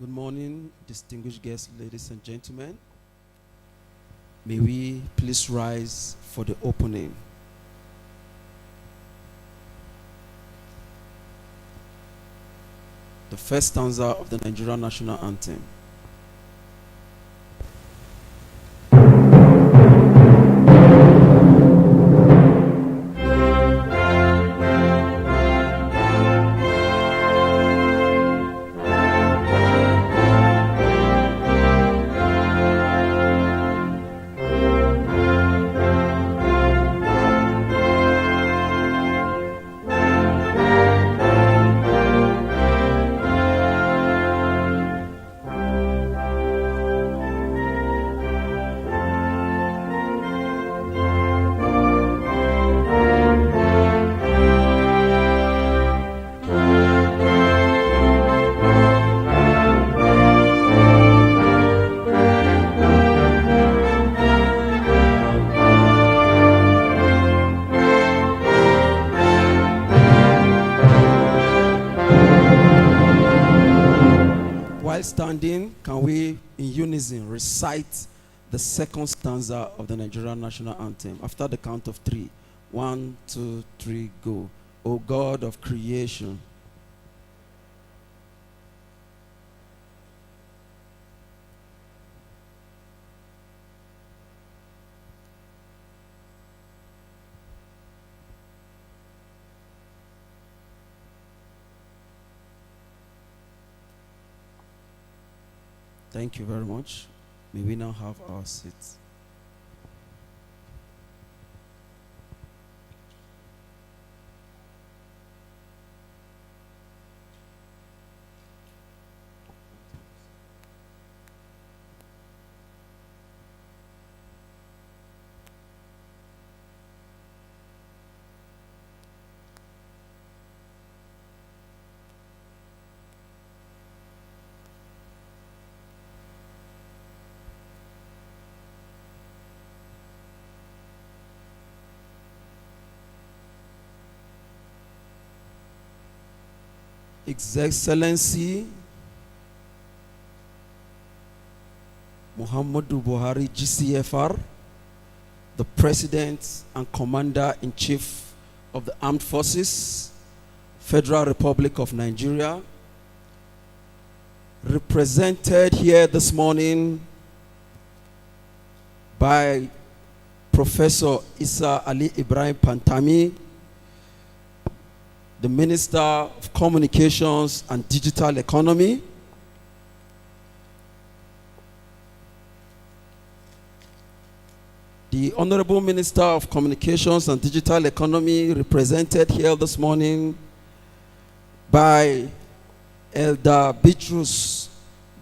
Good morning, distinguished guests, ladies and gentlemen. May we please rise for the opening. The first stanza of the Nigerian national anthem. Standing, can we in unison recite the second stanza of the Nigerian national anthem after the count of three? 1, 2, 3, go. O God of creation. Thank you very much. May we now have our seats. His Excellency Muhammadu Buhari GCFR, the President and Commander-in-Chief of the Armed Forces, Federal Republic of Nigeria, represented here this morning by Professor Isa Ali Ibrahim Pantami, the Minister of Communications and Digital Economy, the Honorable Minister of Communications and Digital Economy, represented here this morning by Elder Bitrus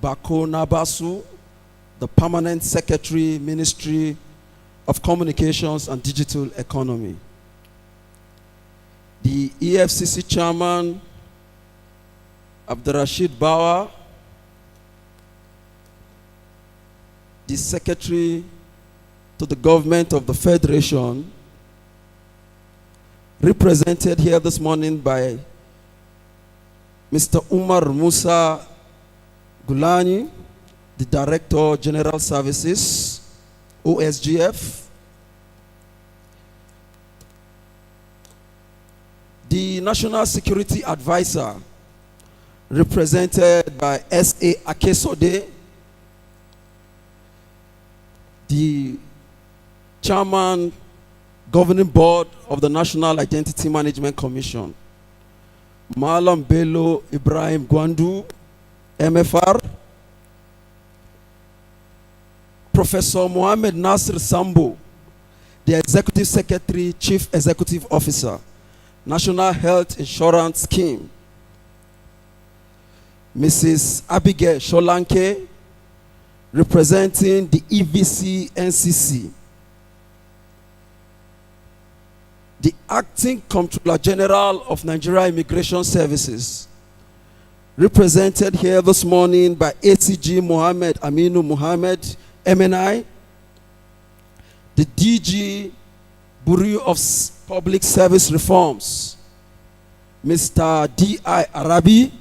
Bako Nabasu, the Permanent Secretary, Ministry of Communications and Digital Economy. The EFCC Chairman, Abdurrashid Bawa, the Secretary to the Government of the Federation, represented here this morning by Mr. Umar Musa Gulani, the Director General Services, OSGF, the National Security Advisor, represented by S.A. Akesode, the Chairman, Governing Board of the National Identity Management Commission, Malam Bello Ibrahim Gwandu, MFR, Professor Mohamed Nasir Sambo, the Executive Secretary, Chief Executive Officer, National Health Insurance Scheme, Mrs. Abigail Sholanke, representing the EVC NCC, the Acting Comptroller General of Nigeria Immigration Services, represented here this morning by ACG Mohammed Aminu Mohammed, MNI, the DG Bureau of Public Service Reforms, Mr. D.I. Arabi,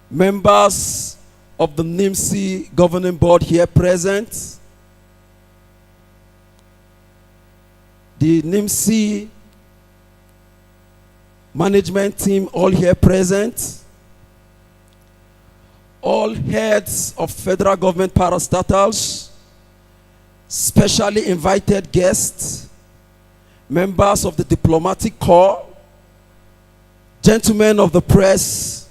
members of the NIMSI governing board here present, the NIMSI management team all here present, all heads of federal government parastatals, specially invited guests, members of the diplomatic corps, gentlemen of the press,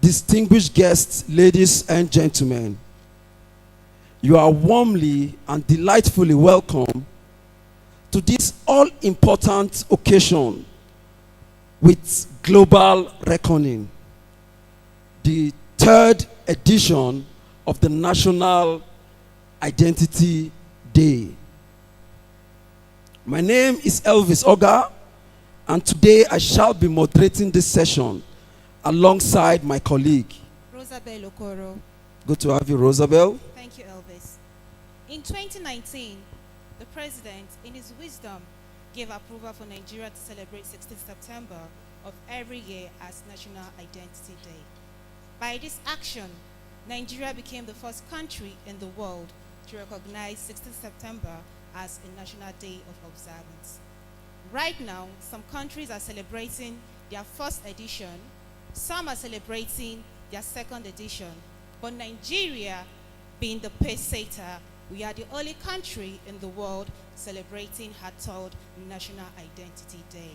distinguished guests, ladies and gentlemen. You are warmly and delightfully welcome to this all-important occasion with global reckoning, the third edition of the National Identity Day. My name is Elvis Oga, and today I shall be moderating this session alongside my colleague, Rosabel Okoro. Good to have you, Rosabel. Thank you, Elvis. In 2019, the President, in his wisdom, gave approval for Nigeria to celebrate 16th September of every year as National Identity Day. By this action, Nigeria became the first country in the world to recognize 16th September as a National Day of Observance. Right now, some countries are celebrating their first edition, some are celebrating their second edition, but Nigeria, being the pace-setter, we are the only country in the world celebrating her third National Identity Day.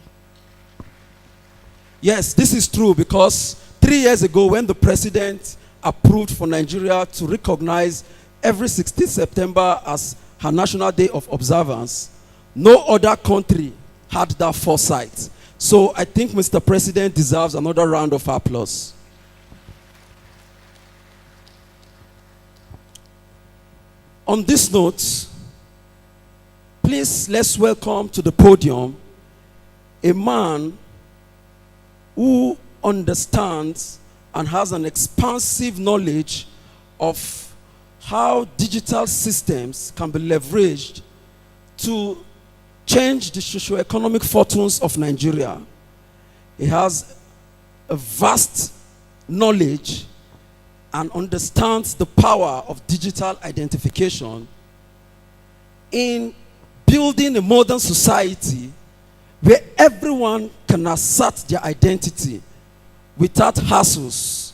Yes, this is true because 3 years ago when the President approved for Nigeria to recognize every 16th September as her National Day of Observance, no other country had that foresight. So I think Mr. President deserves another round of applause. On this note, please let's welcome to the podium a man who understands and has an expansive knowledge of how digital systems can be leveraged to change the socio-economic fortunes of Nigeria. He has a vast knowledge and understands the power of digital identification in building a modern society where everyone can assert their identity without hassles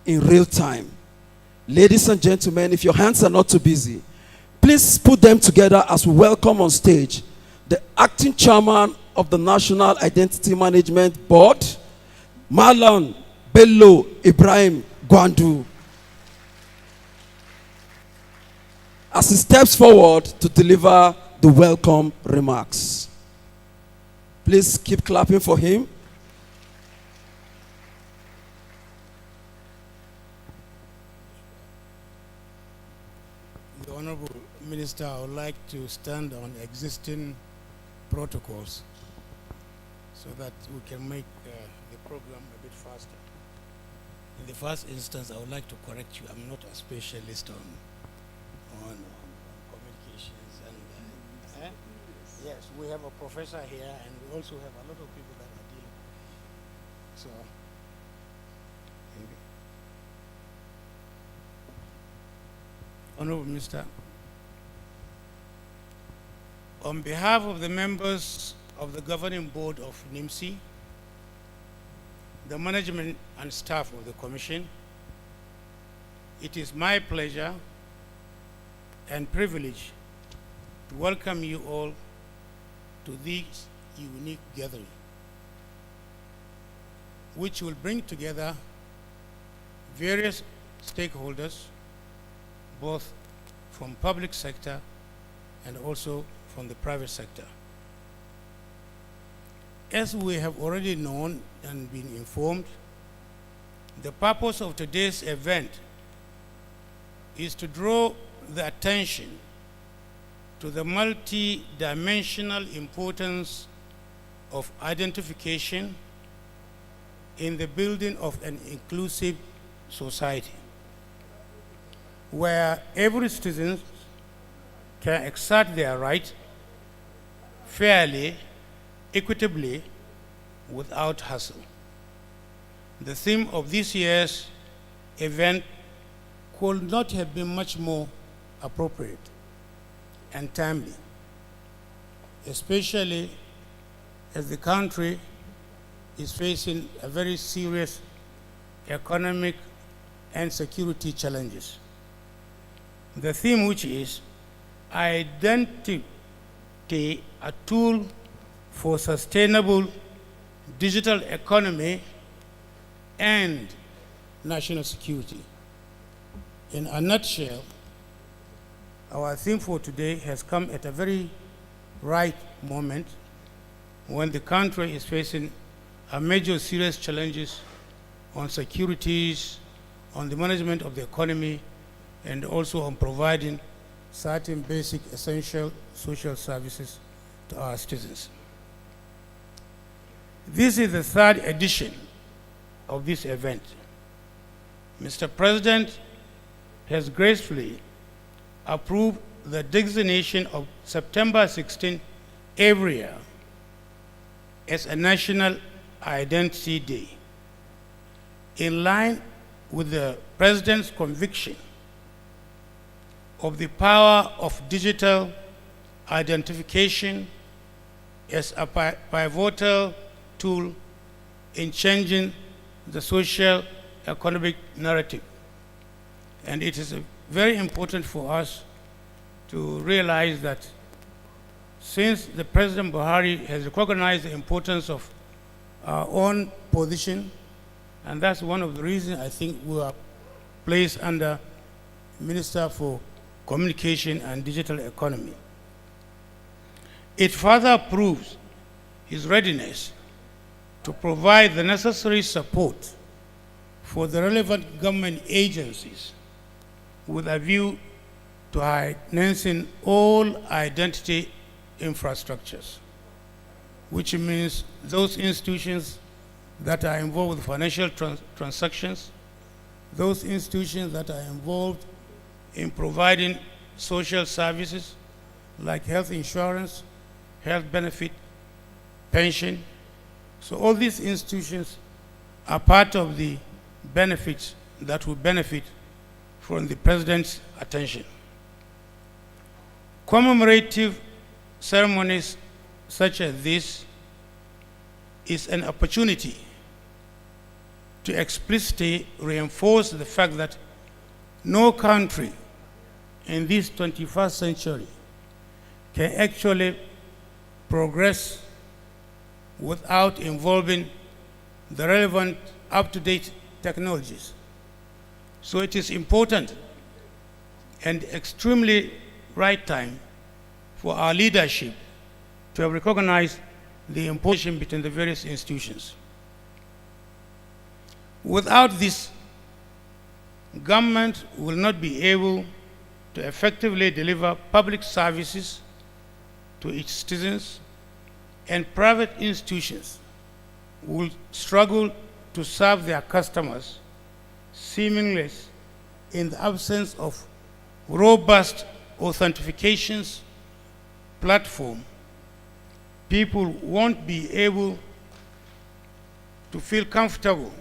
in real time. Ladies and gentlemen, if your hands are not too busy, please put them together as we welcome on stage the acting chairman of the National Identity Management Board, Malam Bello Ibrahim Gwandu, as he steps forward to deliver the welcome remarks. Please keep clapping for him. The Honorable Minister, I would like to stand on existing protocols so that we can make the program a bit faster. In the first instance, I would like to correct you. I'm not a specialist on communications. And yes, we have a professor here, and we also have a lot of people that are dealing with it. So, Honorable Minister, on behalf of the members of the governing board of NIMSI, the management and staff of the commission, it is my pleasure and privilege to welcome you all to this unique gathering, which will bring together various stakeholders, both from public sector and also from the private sector. As we have already known and been informed, the purpose of today's event is to draw the attention to the multi-dimensional importance of identification in the building of an inclusive society, where every citizen can exert their right fairly, equitably, without hassle. The theme of this year's event could not have been much more appropriate and timely, especially as the country is facing a very serious economic and security challenges. The theme, which is identity, a tool for sustainable digital economy and national security. In a nutshell, our theme for today has come at a very right moment when the country is facing a major serious challenges on securities, on the management of the economy, and also on providing certain basic essential social services to our citizens. This is the third edition of this event. Mr. President has gracefully approved the designation of September 16 every year as a National Identity Day, in line with the President's conviction of the power of digital identification as a pivotal tool in changing the social economic narrative. And it is very important for us to realize that since the President Buhari has recognized the importance of our own position, and that's one of the reasons I think we are placed under Minister for Communication and Digital Economy. It further proves his readiness to provide the necessary support for the relevant government agencies with a view to enhancing all identity infrastructures, which means those institutions that are involved with financial transactions, those institutions that are involved in providing social services like health insurance, health benefit, pension. So all these institutions are part of the benefits that will benefit from the President's attention. Commemorative ceremonies such as this is an opportunity to explicitly reinforce the fact that no country in this 21st century can actually progress without involving the relevant up-to-date technologies. So it is important and extremely right time for our leadership to have recognized the importance between the various institutions. Without this, government will not be able to effectively deliver public services to its citizens, and private institutions will struggle to serve their customers seamlessly in the absence of robust authentications platform. People won't be able to feel comfortable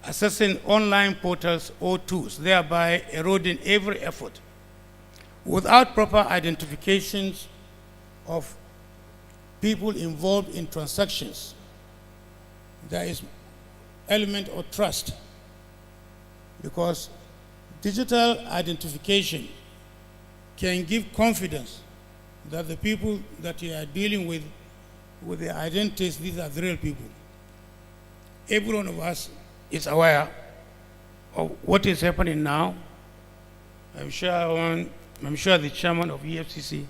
accessing online portals or tools, thereby eroding every effort. Without proper identifications of people involved in transactions, there is element of trust, because digital identification can give confidence that the people that you are dealing with their identities, these are the real people. Every one of us is aware of what is happening now. I'm sure the chairman of EFCC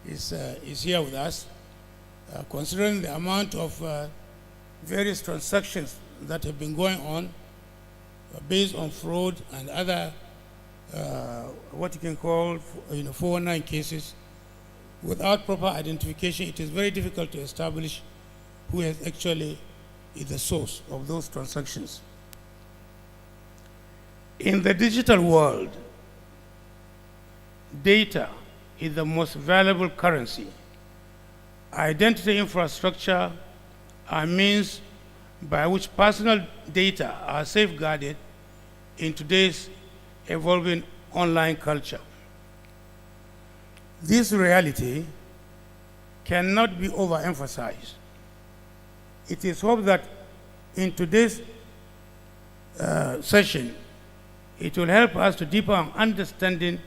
is here with us. Considering the amount of various transactions that have been going on based on fraud and other what you can call 419 cases, without proper identification, it is very difficult to establish who has actually is the source of those transactions. In the digital world, data is the most valuable currency. Identity infrastructure are means by which personal data are safeguarded in today's evolving online culture. This reality cannot be overemphasized. It is hoped that in today's session, it will help us to deepen our understanding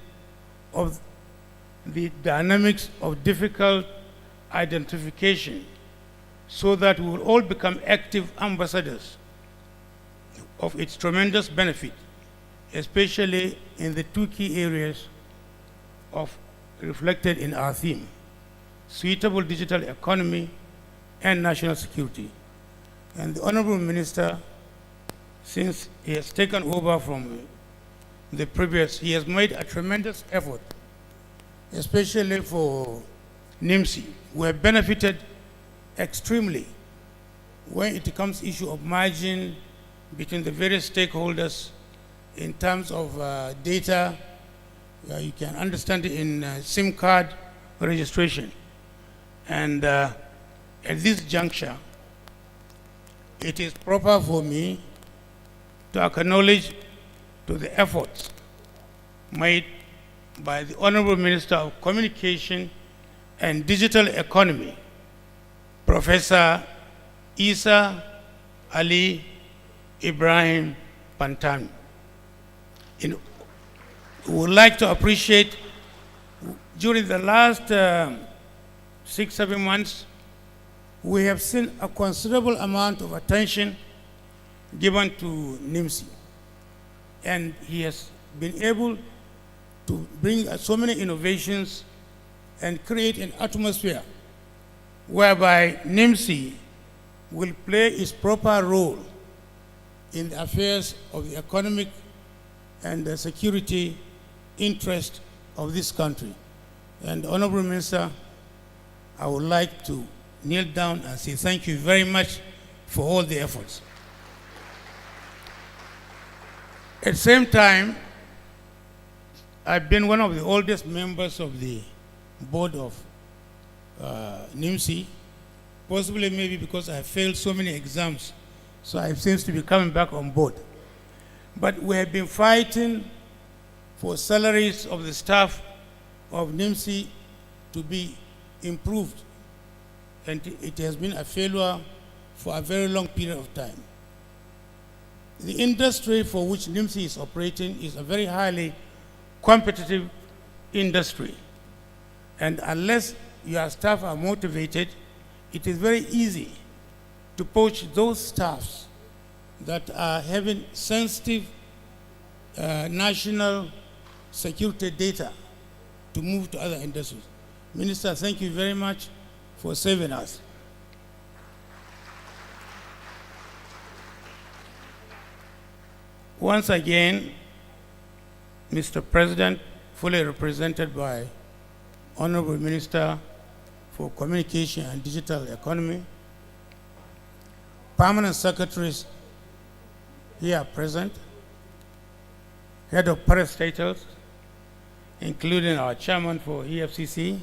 of the dynamics of difficult identification so that we will all become active ambassadors of its tremendous benefit, especially in the two key areas reflected in our theme: suitable digital economy and national security. And the Honorable Minister, since he has taken over from the previous, he has made a tremendous effort, especially for NIMSI. We have benefited extremely when it comes issue of margin between the various stakeholders in terms of data. You can understand it in SIM card registration. And at this juncture, it is proper for me to acknowledge to the efforts made by the Honorable Minister of Communication and Digital Economy, Professor Isa Ali Ibrahim Pantami. We would like to appreciate, during the last 6-7 months, we have seen a considerable amount of attention given to NIMSI. And he has been able to bring so many innovations and create an atmosphere whereby NIMSI will play its proper role in the affairs of the economic and the security interest of this country. And Honorable Minister, I would like to kneel down and say thank you very much for all the efforts. At the same time, I've been one of the oldest members of the board of NIMSI, possibly maybe because I failed so many exams, so I seems to be coming back on board. But we have been fighting for salaries of the staff of NIMSI to be improved, and it has been a failure for a very long period of time. The industry for which NIMSI is operating is a very highly competitive industry, and unless your staff are motivated, it is very easy to poach those staffs that are having sensitive national security data to move to other industries. Minister, thank you very much for saving us. Once again, Mr. President, fully represented by Honorable Minister for Communication and Digital Economy, permanent secretaries here present, head of parastatals, including our chairman for EFCC,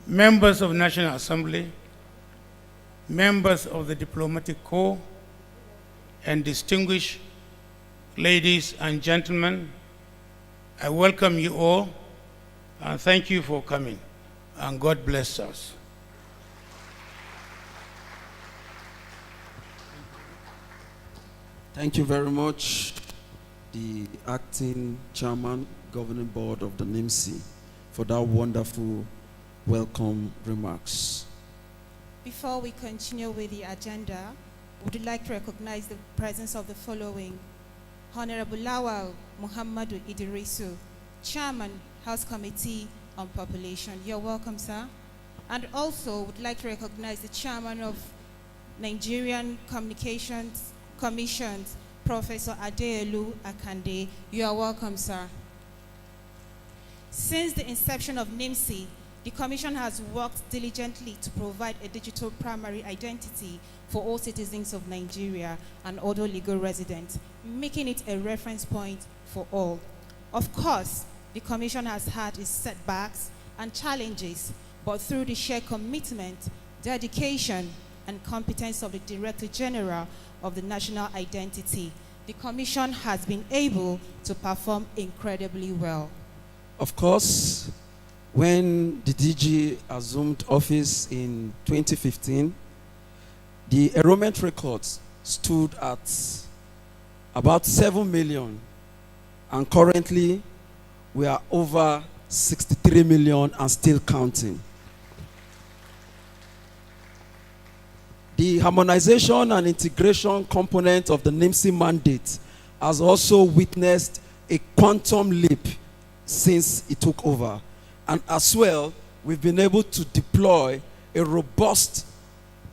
members of National Assembly, members of the Diplomatic Corps, and distinguished ladies and gentlemen, I welcome you all and thank you for coming, and God bless us. Thank you very much, the acting chairman, governing board of the NIMSI, for that wonderful welcome remarks. Before we continue with the agenda, would you like to recognize the presence of the following: Honorable Lawal Muhammadu Idrisu, Chairman, House Committee on Population. You're welcome, sir. And also would like to recognize the Chairman of Nigerian Communications Commissions, Professor Adeyelu Akande. You are welcome, sir. Since the inception of NIMSI, the Commission has worked diligently to provide a digital primary identity for all citizens of Nigeria and other legal residents, making it a reference point for all. Of course, the Commission has had its setbacks and challenges, but through the shared commitment, dedication, and competence of the Director General of the National Identity, the Commission has been able to perform incredibly well. Of course, when the DG assumed office in 2015, the enrollment records stood at about 7 million, and currently we are over 63 million and still counting. The harmonization and integration component of the NIMSI mandate has also witnessed a quantum leap since it took over. And as well, we've been able to deploy a robust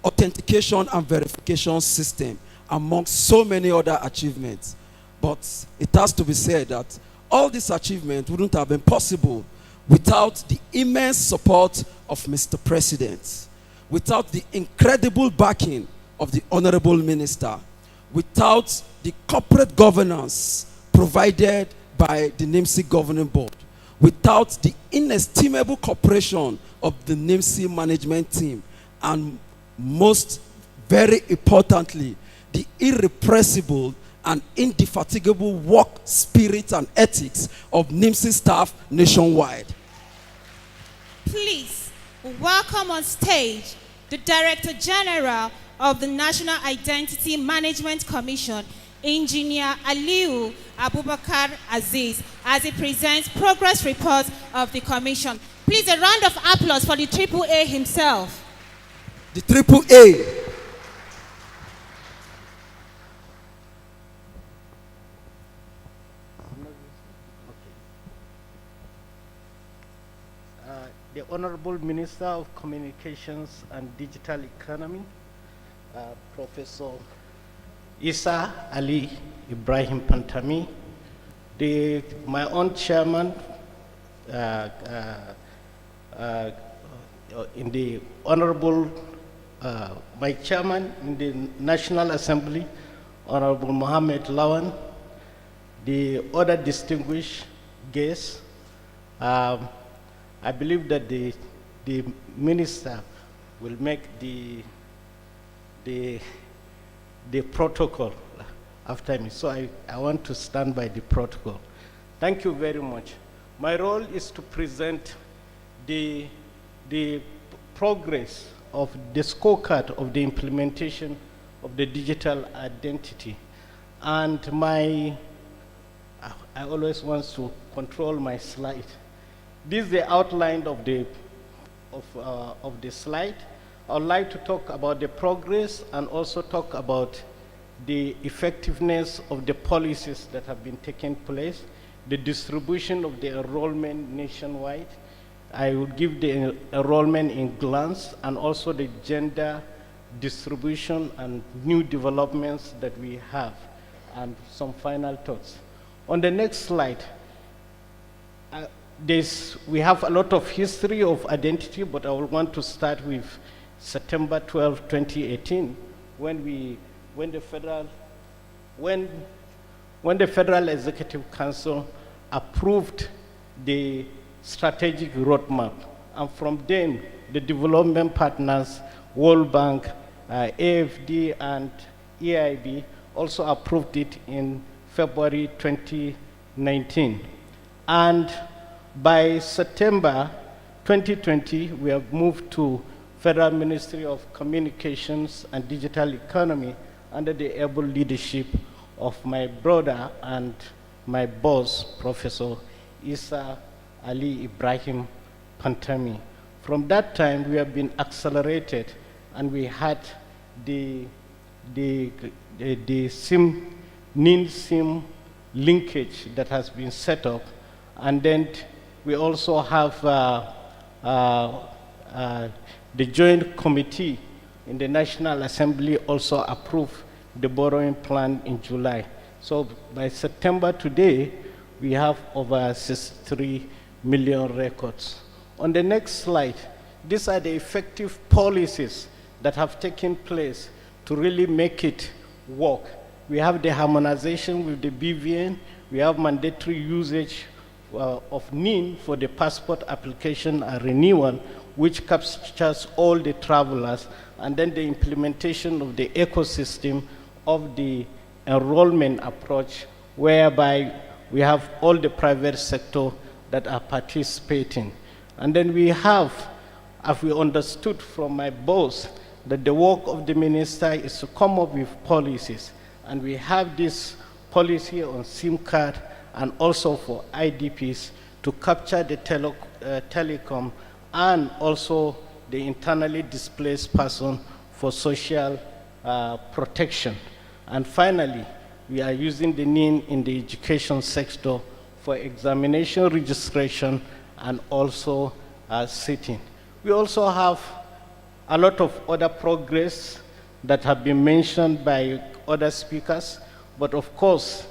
authentication and verification system amongst so many other achievements. But it has to be said that all these achievements wouldn't have been possible without the immense support of Mr. President, without the incredible backing of the Honorable Minister, without the corporate governance provided by the NIMSI Governing Board, without the inestimable cooperation of the NIMSI management team, and most very importantly, the irrepressible and indefatigable work spirit and ethics of NIMSI staff nationwide. Please welcome on stage the Director General of the National Identity Management Commission, Engineer Aliu Abubakar Aziz, as he presents progress reports of the Commission. Please, a round of applause for the AAA himself. The AAA. The Honorable Minister of Communications and Digital Economy, Professor Isa Ali Ibrahim Pantami, my own chairman in the Honorable, my chairman in the National Assembly, Honorable Mohammed Lawan, the other distinguished guests. I believe that the minister will make the protocol after me. So I want to stand by the protocol. Thank you very much. My role is to present the progress of the scorecard of the implementation of the digital identity. And I always want to control my slide. This is the outline of the slide. I would like to talk about the progress and also talk about the effectiveness of the policies that have been taking place, the distribution of the enrollment nationwide. I will give the enrollment in glance and also the gender distribution and new developments that we have, and some final thoughts. On the next slide, we have a lot of history of identity, but I would want to start with September 12, 2018, when the Federal Executive Council approved the strategic roadmap. And from then, the development partners, World Bank, AFD, and EIB also approved it in February 2019. And by September 2020, we have moved to Federal Ministry of Communications and Digital Economy under the able leadership of my brother and my boss, Professor Isa Ali Ibrahim Pantami. From that time, we have been accelerated, and we had the NIN-SIM linkage that has been set up, and then we also have the Joint Committee in the National Assembly also approved the borrowing plan in July. So by September today, we have over 63 million records. On the next slide, these are the effective policies that have taken place to really make it work. We have the harmonization with the BVN, we have mandatory usage of NIN for the passport application and renewal. which captures all the travelers, and then the implementation of the ecosystem of the enrollment approach, whereby we have all the private sector that are participating. And then we have, as we understood from my boss, that the work of the minister is to come up with policies. And we have this policy on SIM card and also for IDPs to capture the telecom and also the internally displaced person for social protection. And finally, we are using the NIN in the education sector for examination registration and also sitting. We also have a lot of other progress that have been mentioned by other speakers, but of course,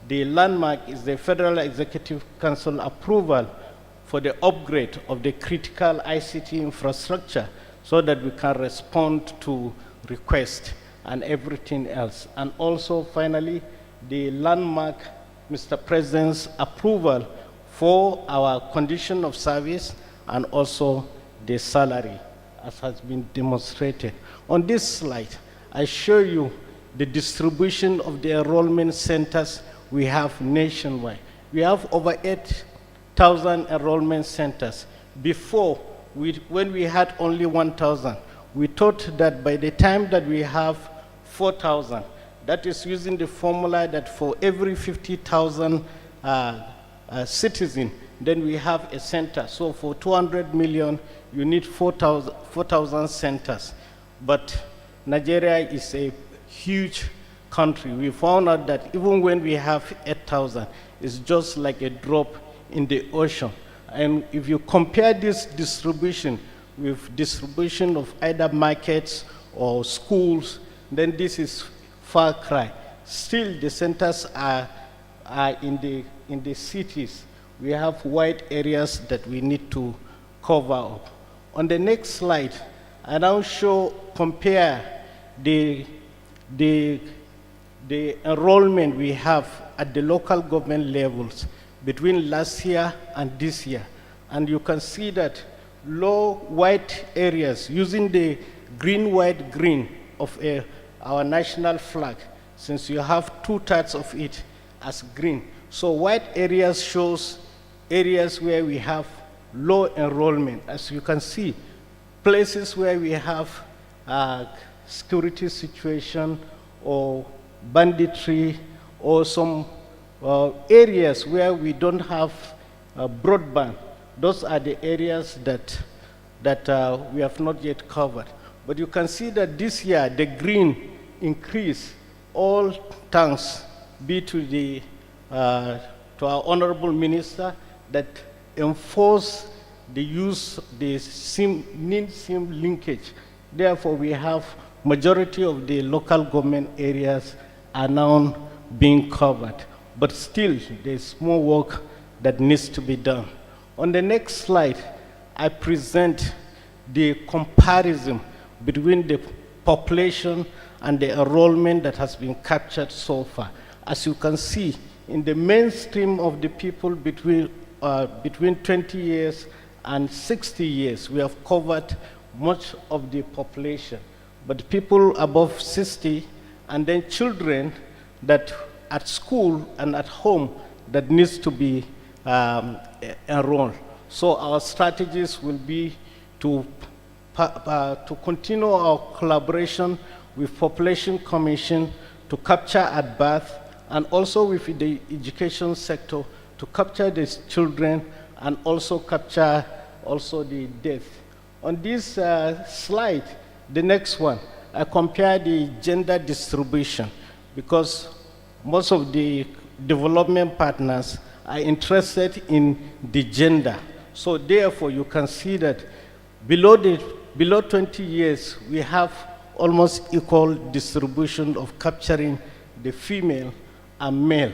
the landmark is the Federal Executive Council approval for the upgrade of the critical ICT infrastructure so that we can respond to requests and everything else. And also, finally, the landmark, Mr. President's approval for our condition of service and also the salary, as has been demonstrated. On this slide, I show you the distribution of the enrollment centers we have nationwide. We have over 8,000 enrollment centers. Before, when we had only 1,000, we thought that by the time that we have 4,000, that is using the formula that for every 50,000 citizen, then we have a center. So for 200 million, you need 4,000 centers. But Nigeria is a huge country. We found out that even when we have 8,000, it's just like a drop in the ocean. And if you compare this distribution with distribution of either markets or schools, then this is far cry. Still, the centers are in the cities. We have wide areas that we need to cover up. On the next slide, I now compare the enrollment we have at the local government levels between last year and this year. And you can see that low white areas using the green, white, green of our national flag, since you have 2/3 of it as green. So white areas shows areas where we have low enrollment. As you can see, places where we have security situation or banditry or some areas where we don't have broadband. Those are the areas that we have not yet covered. But you can see that this year the green increased, all thanks be to to our honorable minister that enforced the use of the NIN-SIM linkage. Therefore, we have majority of the local government areas are now being covered. But still, there's more work that needs to be done. On the next slide, I present the comparison between the population and the enrollment that has been captured so far. As you can see, in the mainstream of the people between 20 years and 60 years, we have covered much of the population. But people above 60 and then children that at school and at home that needs to be enrolled. So our strategies will be to continue our collaboration with Population Commission to capture at birth, and also with the education sector to capture these children and also capture also the death. On this slide, the next one, I compare the gender distribution because most of the development partners are interested in the gender. So therefore, you can see that below 20 years, we have almost equal distribution of capturing the female and male.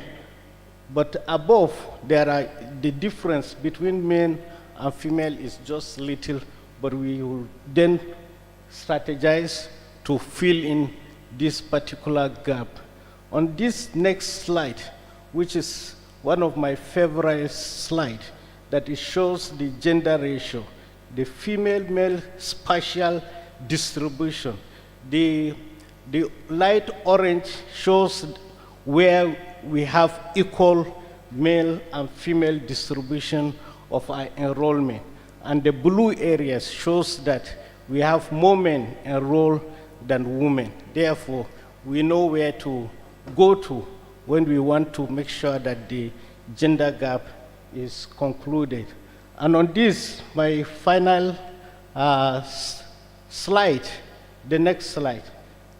But above, the difference between men and female is just little, but we will then strategize to fill in this particular gap. On this next slide, which is one of my favorite slides, that it shows the gender ratio. the female-male spatial distribution. The light orange shows where we have equal male and female distribution of our enrollment. And the blue areas shows that we have more men enrolled than women. Therefore, we know where to go to when we want to make sure that the gender gap is concluded. And on this, my final slide, the next slide,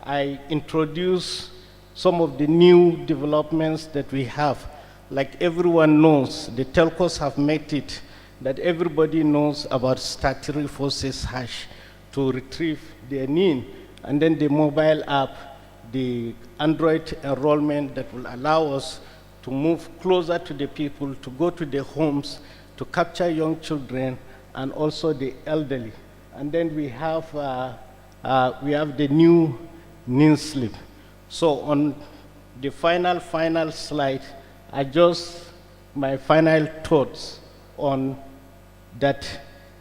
I introduce some of the new developments that we have. Like everyone knows, the telcos have made it that everybody knows about statutory forces hash to retrieve their NIN, and then the mobile app, the Android enrollment that will allow us to move closer to the people, to go to their homes, to capture young children, and also the elderly. And then we have the new NIN slip. So on the final slide, my final thoughts on that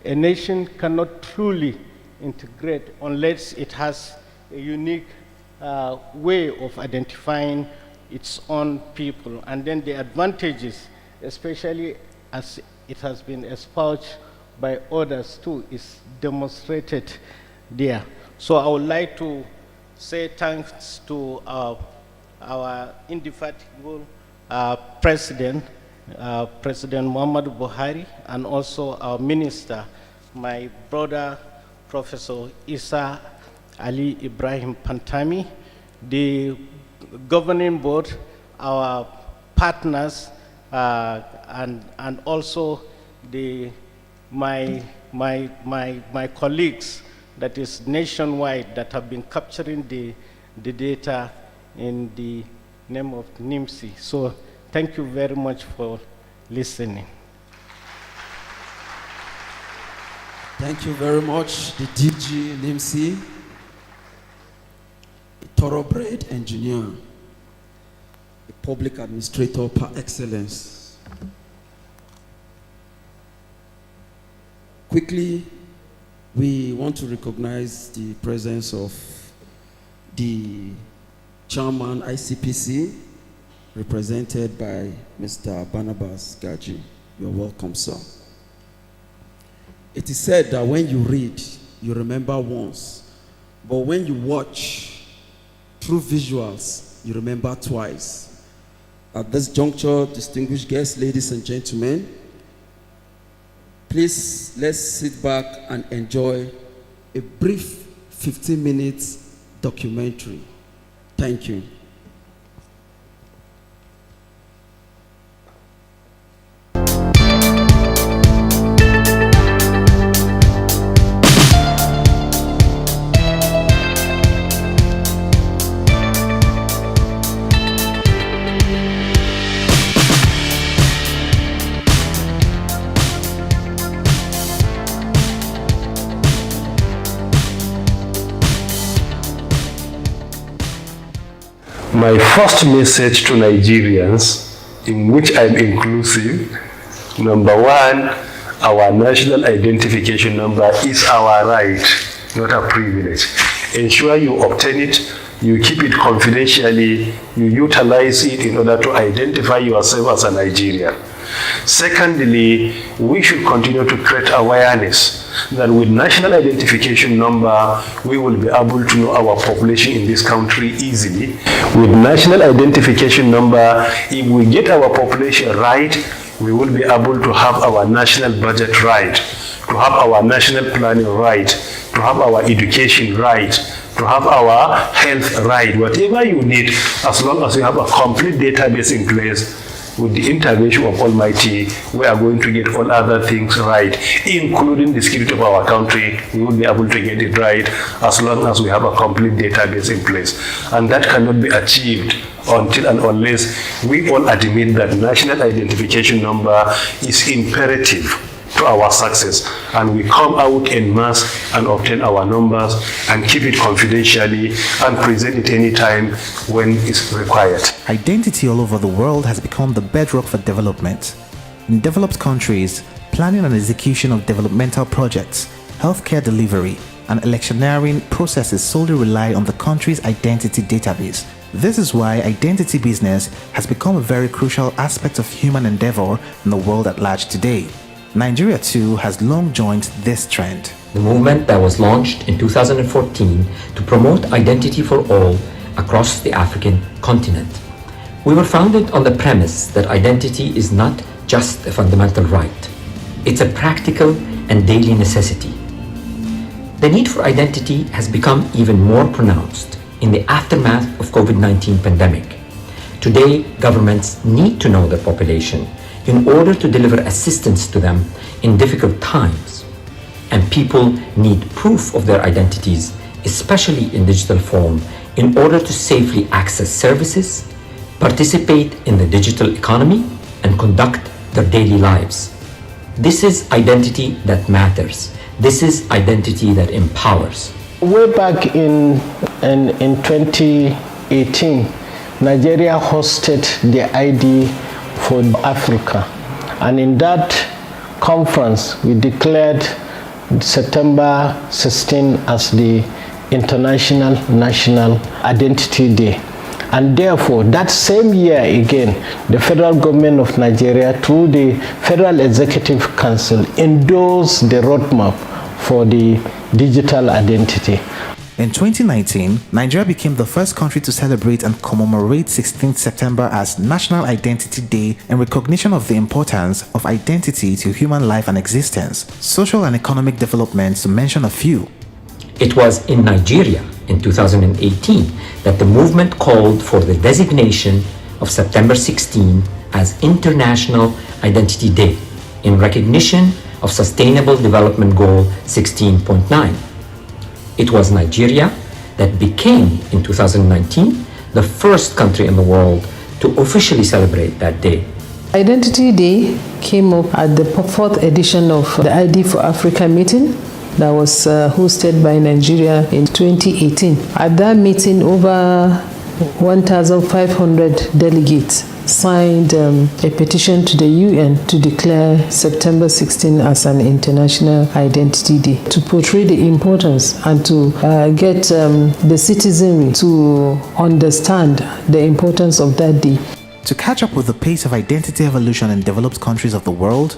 a nation cannot truly integrate unless it has a unique way of identifying its own people. And then the advantages, especially as it has been espoused by others too, is demonstrated there. So I would like to say thanks to our indefatigable President Muhammadu Buhari, and also our minister, my brother, Professor Isa Ali Ibrahim Pantami, the governing board, our partners, and also my colleagues that is nationwide that have been capturing the data in the name of NIMSI. So thank you very much for listening. Thank you very much, the DG NIMSI, a thoroughbred engineer, a public administrator par excellence. Quickly, we want to recognize the presence of the chairman ICPC, represented by Mr. Barnabas Gaji. You're welcome, sir. It is said that when you read, you remember once, but when you watch through visuals, you remember twice. At this juncture, distinguished guests, ladies and gentlemen, please let's sit back and enjoy a brief 15 minutes documentary. Thank you. My first message to Nigerians, in which I'm inclusive, number one, our national identification number is our right, not a privilege. Ensure you obtain it, you keep it confidentially, you utilize it in order to identify yourself as a Nigerian. Secondly, we should continue to create awareness that with national identification number, we will be able to know our population in this country easily. With national identification number, if we get our population right, we will be able to have our national budget right, to have our national planning right, to have our education right, to have our health right. Whatever you need, as long as you have a complete database in place, with the intervention of Almighty, we are going to get all other things right, including the security of our country. We will be able to get it right as long as we have a complete database in place. And that cannot be achieved until and unless we all admit that national identification number is imperative to our success, and we come out en masse and obtain our numbers and keep it confidentially and present it anytime when it's required. Identity all over the world has become the bedrock for development. In developed countries, planning and execution of developmental projects, healthcare delivery, and electioneering processes solely rely on the country's identity database. This is why identity business has become a very crucial aspect of human endeavor in the world at large today. Nigeria too has long joined this trend. The movement that was launched in 2014 to promote identity for all across the African continent. We were founded on the premise that identity is not just a fundamental right. It's a practical and daily necessity. The need for identity has become even more pronounced in the aftermath of COVID-19 pandemic. Today, governments need to know their population in order to deliver assistance to them in difficult times. And people need proof of their identities, especially in digital form, in order to safely access services, participate in the digital economy, and conduct their daily lives. This is identity that matters. This is identity that empowers. Way back in 2018, Nigeria hosted the ID for Africa. And in that conference, we declared September 16 as the International National Identity Day. And therefore, that same year again, the federal government of Nigeria, through the Federal Executive Council, endorsed the roadmap for the digital identity. In 2019, Nigeria became the first country to celebrate and commemorate 16th September as National Identity Day in recognition of the importance of identity to human life and existence, social and economic development, to mention a few. It was in Nigeria in 2018 that the movement called for the designation of September 16 as International Identity Day in recognition of Sustainable Development Goal 16.9. It was Nigeria that became, in 2019, the first country in the world to officially celebrate that day. Identity Day came up at the fourth edition of the ID for Africa meeting that was hosted by Nigeria in 2018. At that meeting, over 1,500 delegates signed a petition to the UN to declare September 16 as an International Identity Day, to portray the importance and to get the citizenry to understand the importance of that day. To catch up with the pace of identity evolution in developed countries of the world,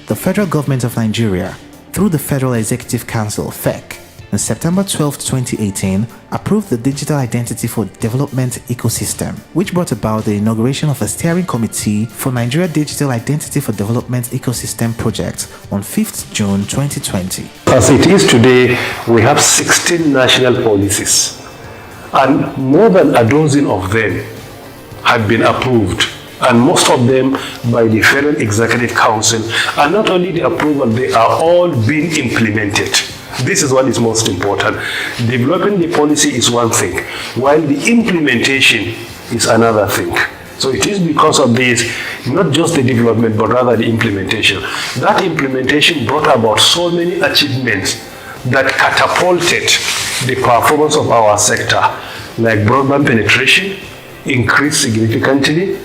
the federal government of Nigeria, through the Federal Executive Council, FEC, on September 12, 2018, approved the Digital Identity for Development Ecosystem, which brought about the inauguration of a steering committee for Nigeria Digital Identity for Development Ecosystem project on 5th June 2020. As it is today, we have 16 national policies, and more than a dozen of them have been approved, and most of them by the Federal Executive Council. And not only the approval, they are all being implemented. This is what is most important. Developing the policy is one thing, while the implementation is another thing. So it is because of this, not just the development, but rather the implementation. That implementation brought about so many achievements that catapulted the performance of our sector, like broadband penetration increased significantly,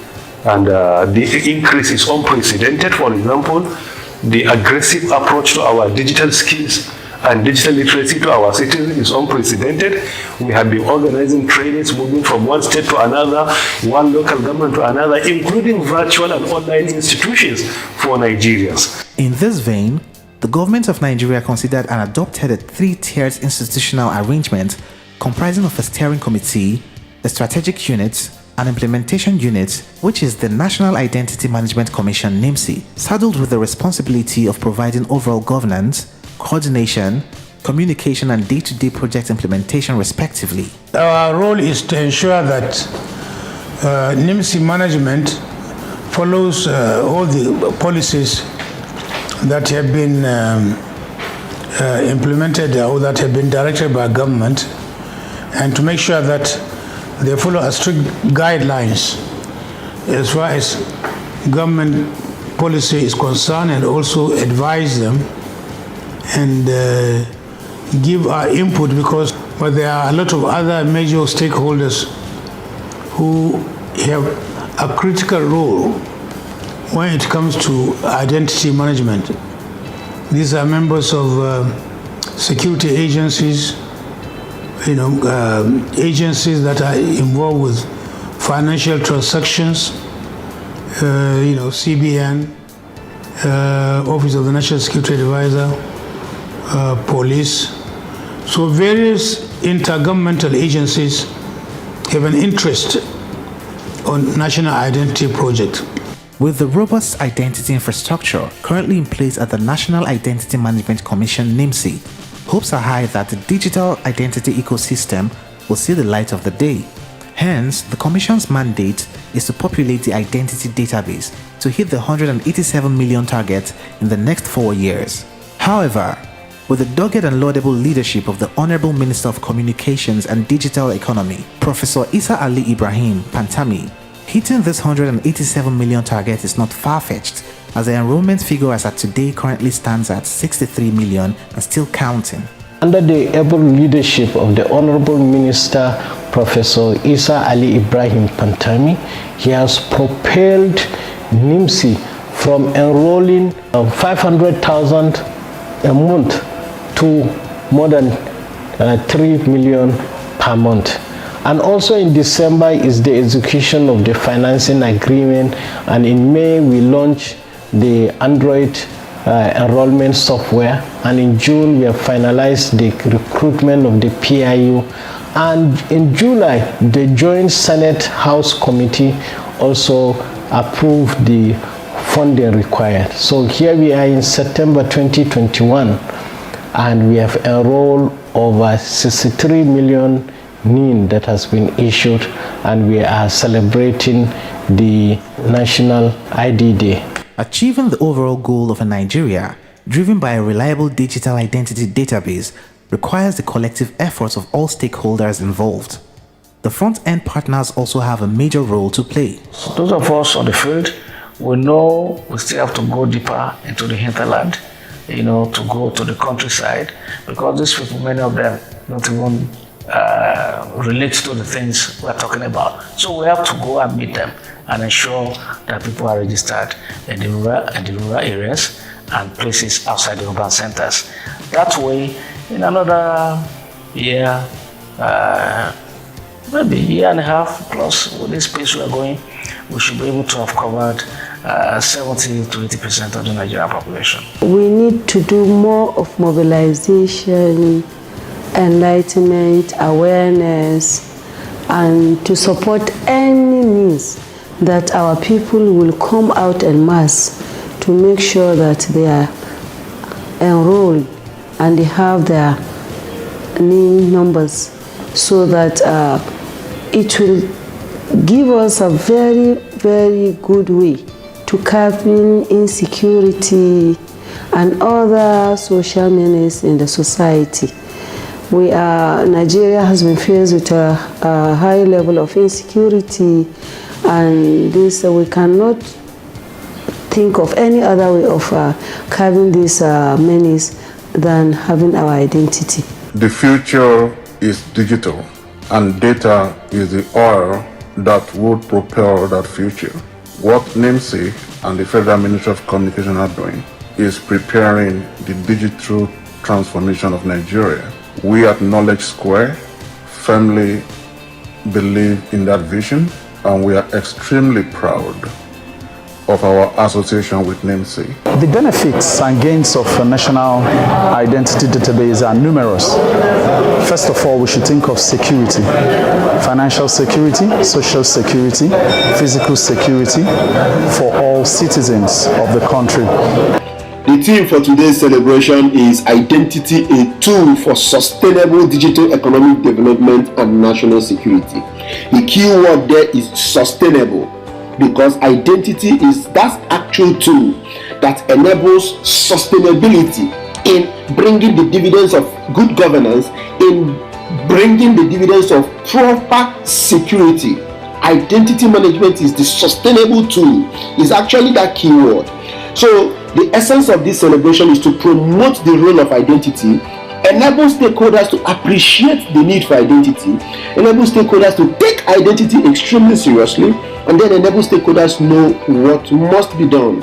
and the increase is unprecedented. For example, the aggressive approach to our digital skills and digital literacy to our citizens is unprecedented. We have been organizing trainings, moving from one state to another, one local government to another, including virtual and online institutions for Nigerians. In this vein, the government of Nigeria considered and adopted a three-tiered institutional arrangement comprising of a steering committee, a strategic unit, an implementation unit, which is the National Identity Management Commission, NIMC, saddled with the responsibility of providing overall governance, coordination, communication, and day-to-day project implementation, respectively. Our role is to ensure that NIMC management follows all the policies that have been implemented or that have been directed by government, and to make sure that they follow a strict guidelines as far as government policy is concerned, and also advise them and give our input, but there are a lot of other major stakeholders who have a critical role when it comes to identity management. These are members of security agencies, agencies that are involved with financial transactions, CBN, Office of the National Security Advisor, police. So various intergovernmental agencies have an interest on national identity project. With the robust identity infrastructure currently in place at the National Identity Management Commission (NIMC), hopes are high that the digital identity ecosystem will see the light of the day. Hence, the Commission's mandate is to populate the identity database to hit the 187 million target in the next 4 years. However, with the dogged and laudable leadership of the Honorable Minister of Communications and Digital Economy, Professor Isa Ali Ibrahim Pantami, hitting this 187 million target is not far-fetched, as the enrollment figure as at today currently stands at 63 million and still counting. Under the able leadership of the Honorable Minister, Professor Isa Ali Ibrahim Pantami, he has propelled NIMC from enrolling 500,000 a month to more than 3 million per month. And also in December is the execution of the financing agreement, and in May we launched the Android enrollment software, and in June we have finalized the recruitment of the PIU, and in July the Joint Senate House Committee also approved the funding required. So here we are in September 2021, and we have enrolled over 63 million NIN that has been issued, and we are celebrating the National ID Day. Achieving the overall goal of a Nigeria driven by a reliable digital identity database requires the collective efforts of all stakeholders involved. The front-end partners also have a major role to play. Those of us on the field, we know we still have to go deeper into the hinterland, to go to the countryside, because these people, many of them, don't even relate to the things we're talking about. So we have to go and meet them and ensure that people are registered in the rural areas and places outside the urban centers. That way, in another year, maybe a year and a half plus, with this pace we are going, we should be able to have covered 70 to 80% of the Nigerian population. We need to do more of mobilization, enlightenment, awareness, and to support any means that our people will come out en masse to make sure that they are enrolled and they have their name numbers, so that it will give us a very, very good way to curbing insecurity and other social menaces in the society. Nigeria has been faced with a high level of insecurity, and this we cannot think of any other way of curbing this menace than having our identity. The future is digital, and data is the oil that would propel that future. What NIMC and the Federal Ministry of Communication are doing is preparing the digital transformation of Nigeria. We at Knowledge Square firmly believe in that vision, and we are extremely proud of our association with NIMC. The benefits and gains of a national identity database are numerous. First of all, we should think of security, financial security, social security, physical security for all citizens of the country. The theme for today's celebration is Identity, a tool for sustainable digital economic development and national security. The key word there is sustainable, because identity is that actual tool that enables sustainability in bringing the dividends of good governance, in bringing the dividends of proper security. Identity management is the sustainable tool, is actually that key word. So the essence of this celebration is to promote the role of identity, enable stakeholders to appreciate the need for identity, enable stakeholders to take identity extremely seriously, and then enable stakeholders know what must be done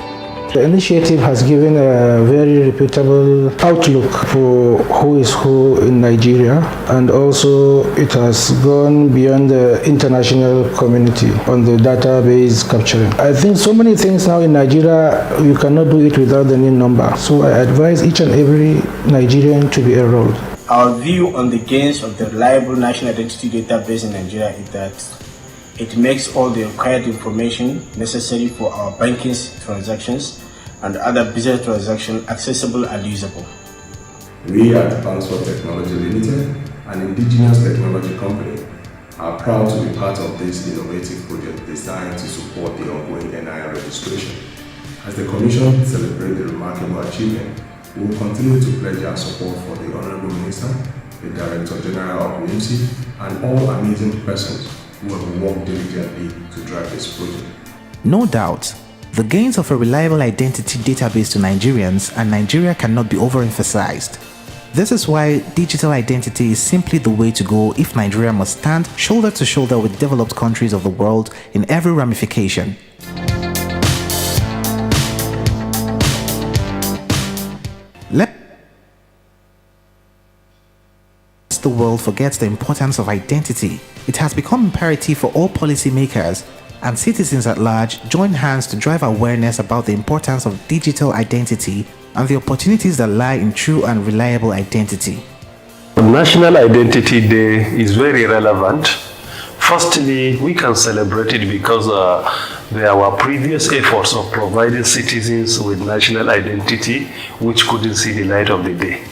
The initiative has given a very reputable outlook for who is who in Nigeria, and also it has gone beyond the international community on the database capturing. I think so many things now in Nigeria, you cannot do it without the NIN number. So I advise each and every Nigerian to be enrolled. Our view on the gains of the reliable national identity database in Nigeria is that it makes all the required information necessary for our banking transactions and other business transactions accessible and usable. We at Transport Technology Limited, an indigenous technology company, are proud to be part of this innovative project designed to support the ongoing NIN registration. As the Commission celebrates the remarkable achievement, we will continue to pledge our support for the Honorable Minister, the Director General of NIMC, and all amazing persons who have worked diligently to drive this project. No doubt, the gains of a reliable identity database to Nigerians and Nigeria cannot be overemphasized. This is why digital identity is simply the way to go if Nigeria must stand shoulder to shoulder with developed countries of the world in every ramification. The world forgets the importance of identity. It has become imperative for all policymakers and citizens at large join hands to drive awareness about the importance of digital identity and the opportunities that lie in true and reliable identity. National Identity Day is very relevant. Firstly, we can celebrate it because there were previous efforts of providing citizens with national identity which couldn't see the light of the day.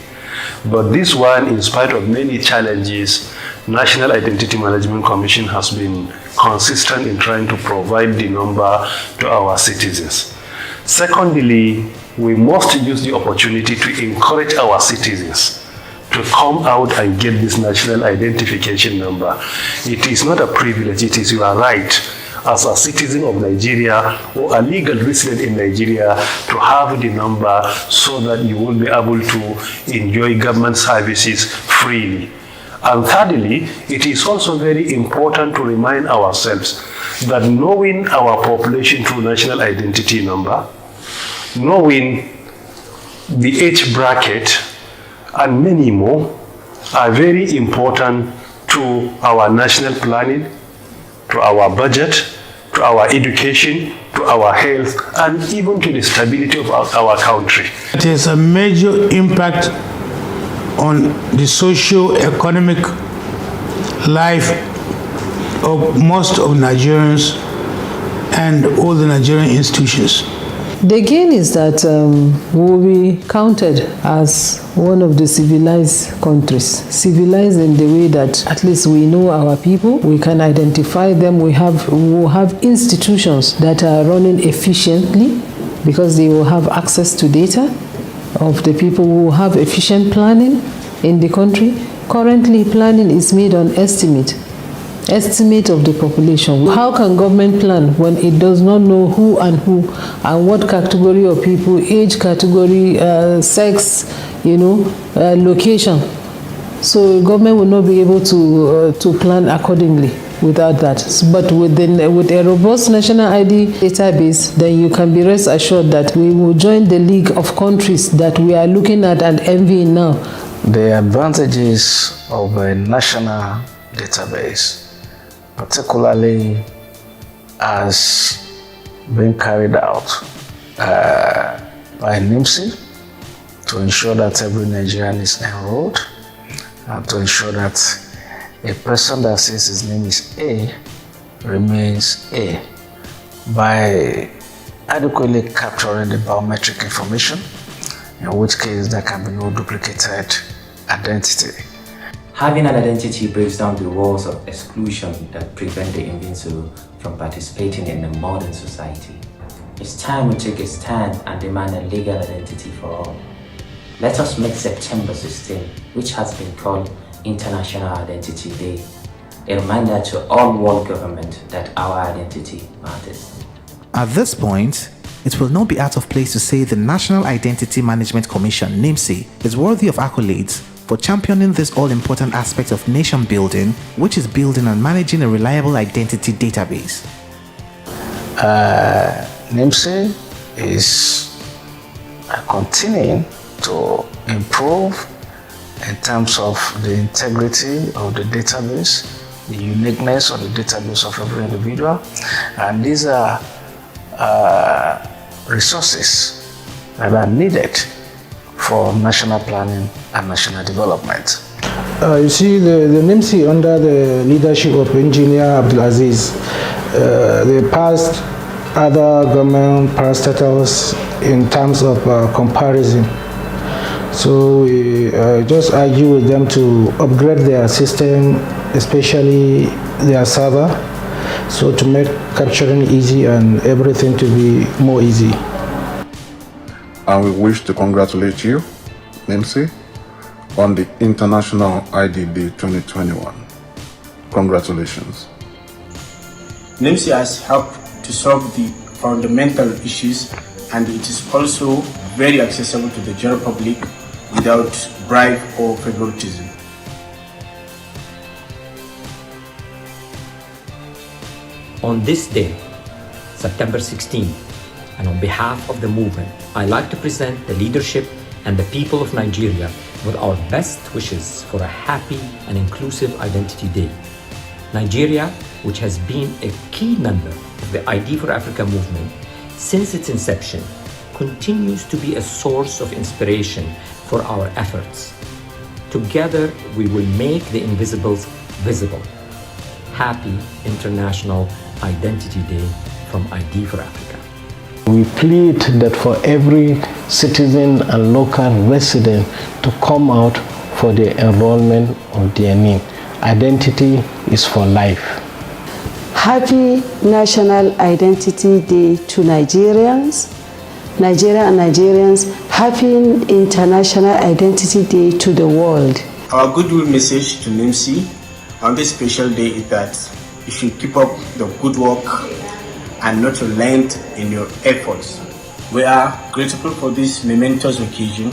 But this one, in spite of many challenges, National Identity Management Commission has been consistent in trying to provide the number to our citizens. Secondly, we must use the opportunity to encourage our citizens to come out and get this national identification number. It is not a privilege, it is your right as a citizen of Nigeria or a legal resident in Nigeria to have the number so that you will be able to enjoy government services freely. And thirdly, it is also very important to remind ourselves that knowing our population through national identity number, knowing the age bracket, and many more are very important to our national planning, to our budget, to our education, to our health, and even to the stability of our country. It has a major impact on the socio-economic life of most of Nigerians and all the Nigerian institutions. The gain is that we will be counted as one of the civilized countries. Civilized in the way that at least we know our people, we can identify them, we will have institutions that are running efficiently because they will have access to data of the people who have efficient planning in the country. Currently, planning is made on estimate of the population. How can government plan when it does not know who and what category of people, age category, sex, location? So government will not be able to plan accordingly without that. But with a robust national ID database, then you can be rest assured that we will join the league of countries that we are looking at and envying now. The advantages of a national database, particularly as being carried out by NIMC to ensure that every Nigerian is enrolled and to ensure that a person that says his name is A remains A by adequately capturing the biometric information, in which case there can be no duplicated identity. Having an identity breaks down the walls of exclusion that prevent the invincible from participating in a modern society. It's time we take a stand and demand a legal identity for all. Let us make September 16, which has been called International Identity Day, a reminder to all world government that our identity matters. At this point, it will not be out of place to say the National Identity Management Commission, NIMC, is worthy of accolades for championing this all-important aspect of nation building, which is building and managing a reliable identity database. NIMC is are continuing to improve in terms of the integrity of the database, the uniqueness of the database of every individual. And these are resources that are needed for national planning and national development. You see, the NIMC under the leadership of Engineer Abdulaziz, they passed other government parastatals in terms of comparison. So we just argue with them to upgrade their system, especially their server, so to make capturing easy and everything to be more easy. And we wish to congratulate you, NIMC, on the International ID Day 2021. Congratulations. NIMC has helped to solve the fundamental issues, and it is also very accessible to the general public without bribe or favoritism. On this day, September 16, and on behalf of the movement, I'd like to present the leadership and the people of Nigeria with our best wishes for a happy and inclusive Identity Day. Nigeria, which has been a key member of the ID for Africa movement since its inception, continues to be a source of inspiration for our efforts. Together, we will make the invisibles visible. Happy International Identity Day from ID for Africa. We plead that for every citizen and local resident to come out for the enrollment of their name. Identity is for life. Happy National Identity Day to Nigerians, Nigeria and Nigerians. Happy International Identity Day to the world. Our goodwill message to NIMC on this special day is that you should keep up the good work and not relent in your efforts. We are grateful for this momentous occasion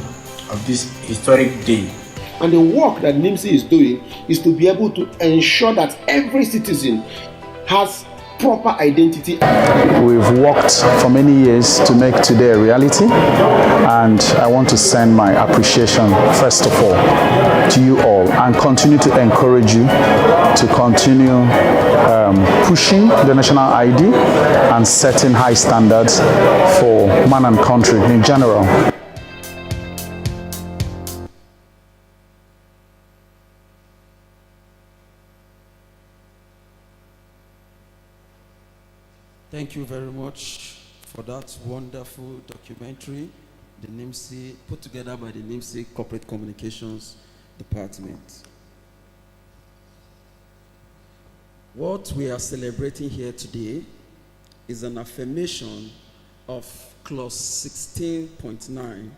of this historic day. And the work that NIMC is doing is to be able to ensure that every citizen has proper identity. We've worked for many years to make today a reality, and I want to send my appreciation first of all to you all and continue to encourage you to continue pushing the national ID and setting high standards for man and country in general. Thank you very much for that wonderful documentary, the NIMC, put together by the NIMC Corporate Communications Department. What we are celebrating here today is an affirmation of clause 16.9,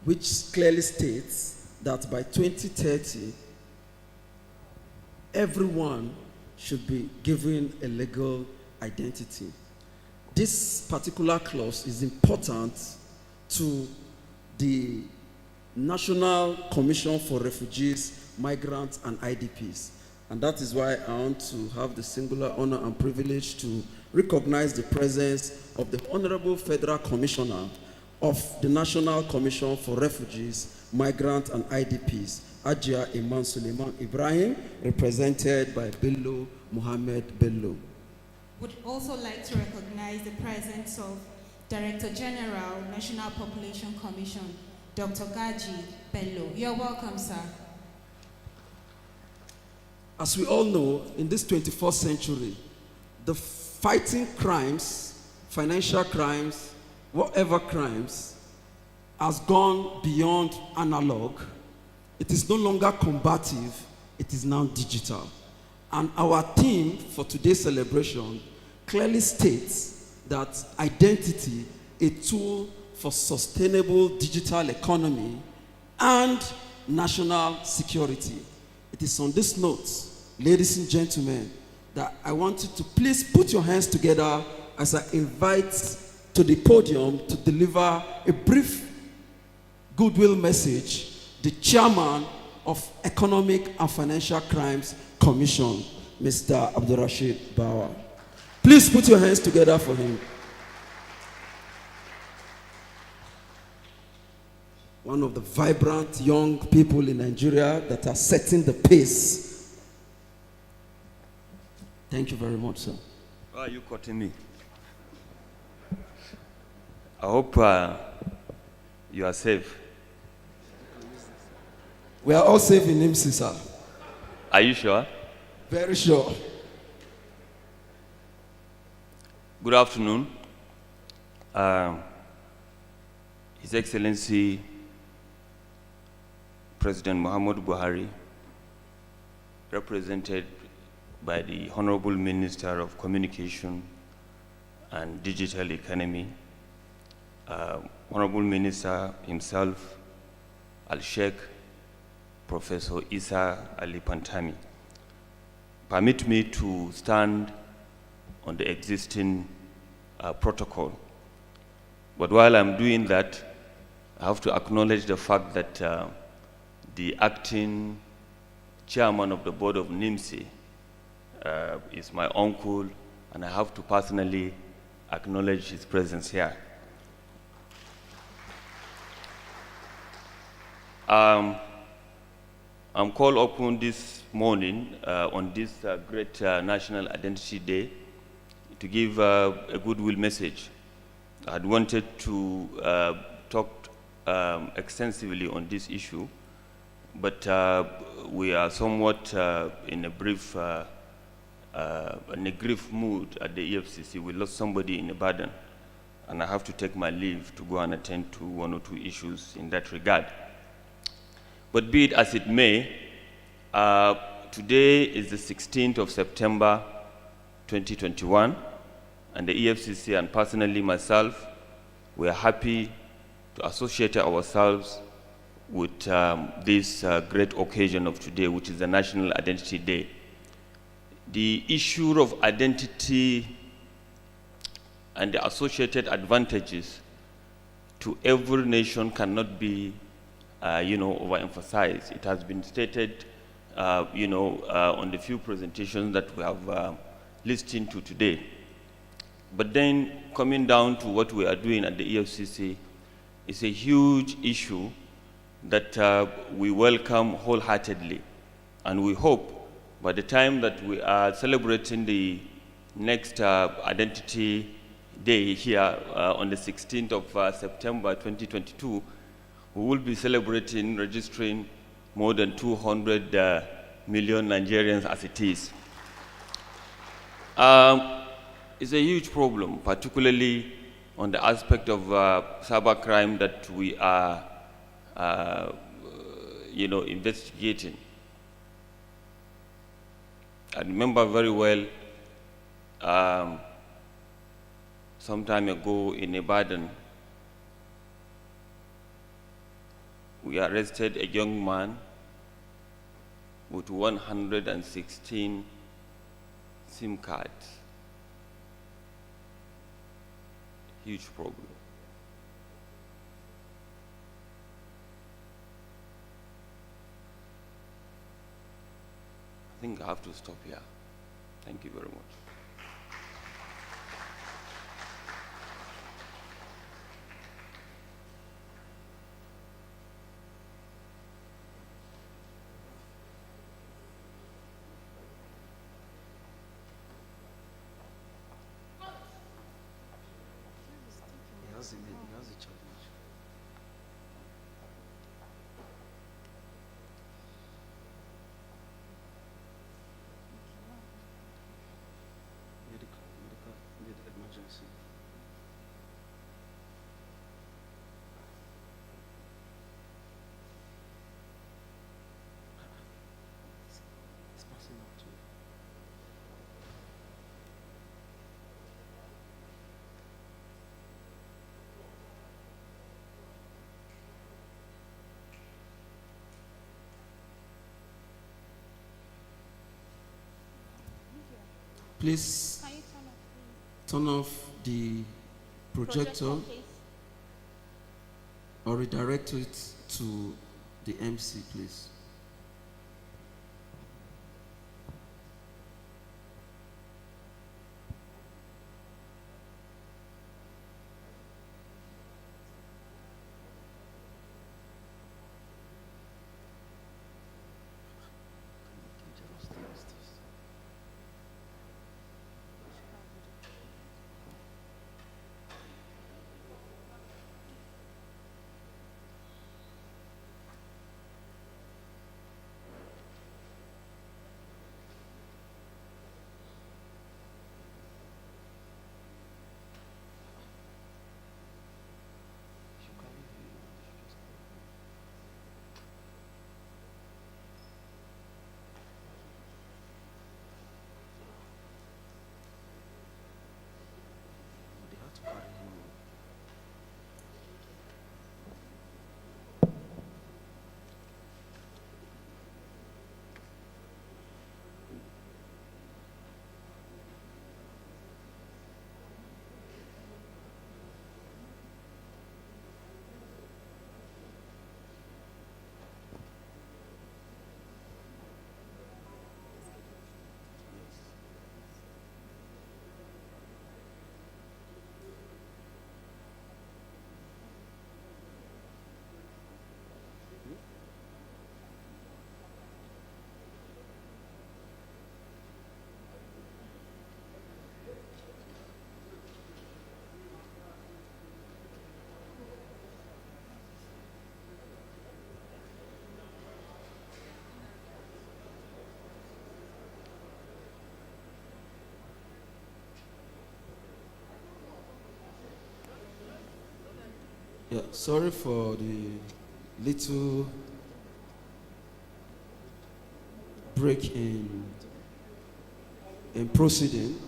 which clearly states that by 2030, everyone should be given a legal identity. This particular clause is important to the National Commission for Refugees, Migrants, and IDPs. And that is why I want to have the singular honor and privilege to recognize the presence of the Honorable Federal Commissioner of the National Commission for Refugees, Migrants, and IDPs, Ajia Iman Suleiman Ibrahim, represented by Bello Mohammed Bello. Would also like to recognize the presence of Director General, National Population Commission, Dr. Gaji Bello. You're welcome, sir. As we all know, in this 21st century, the fighting crimes, financial crimes, whatever crimes, has gone beyond analog. It is no longer combative, it is now digital. And our theme for today's celebration clearly states that identity, a tool for sustainable digital economy and national security. It is on this note, ladies and gentlemen, that I want you to please put your hands together as I invite to the podium to deliver a brief goodwill message the chairman of Economic and Financial Crimes Commission, Mr. Abdurrashid Bawa. Please put your hands together for him. one of the vibrant young people in Nigeria that are setting the pace. Thank you very much, sir. Why are you cutting me? I hope you are safe. We are all safe in IMSI, sir. Are you sure? Very sure. Good afternoon. His Excellency President Muhammadu Buhari, represented by the Honorable Minister of Communication and Digital Economy, Honorable Minister himself, Al-Sheikh Professor Isa Ali Pantami. Permit me to stand on the existing protocol. But while I'm doing that, I have to acknowledge the fact that the acting chairman of the board of NIMSI is my uncle, and I have to personally acknowledge his presence here. I'm called upon this morning on this great National Identity Day to give a goodwill message. I had wanted to talk extensively on this issue, but we are somewhat in a brief mood at the EFCC. We lost somebody in Ibadan, and I have to take my leave to go and attend to one or two issues in that regard. But be it as it may, today is the 16th of September 2021, and the EFCC and personally myself, we are happy to associate ourselves with this great occasion of today, which is the National Identity Day. The issue of identity and the associated advantages to every nation cannot be overemphasized. It has been stated, on the few presentations that we have listened to today. But then coming down to what we are doing at the EFCC is a huge issue that we welcome wholeheartedly. And we hope by the time that we are celebrating the next Identity Day here on the 16th of September 2022, we will be celebrating, registering more than 200 million Nigerians as it is. It's a huge problem, particularly on the aspect of cybercrime that we are, investigating. I remember very well some time ago in Ibadan, we arrested a young man with 116 SIM cards. Huge problem. I think I have to stop here. Thank you very much. Please turn off the projector or redirect it to the MC, please. Yeah, sorry for the little break in proceeding.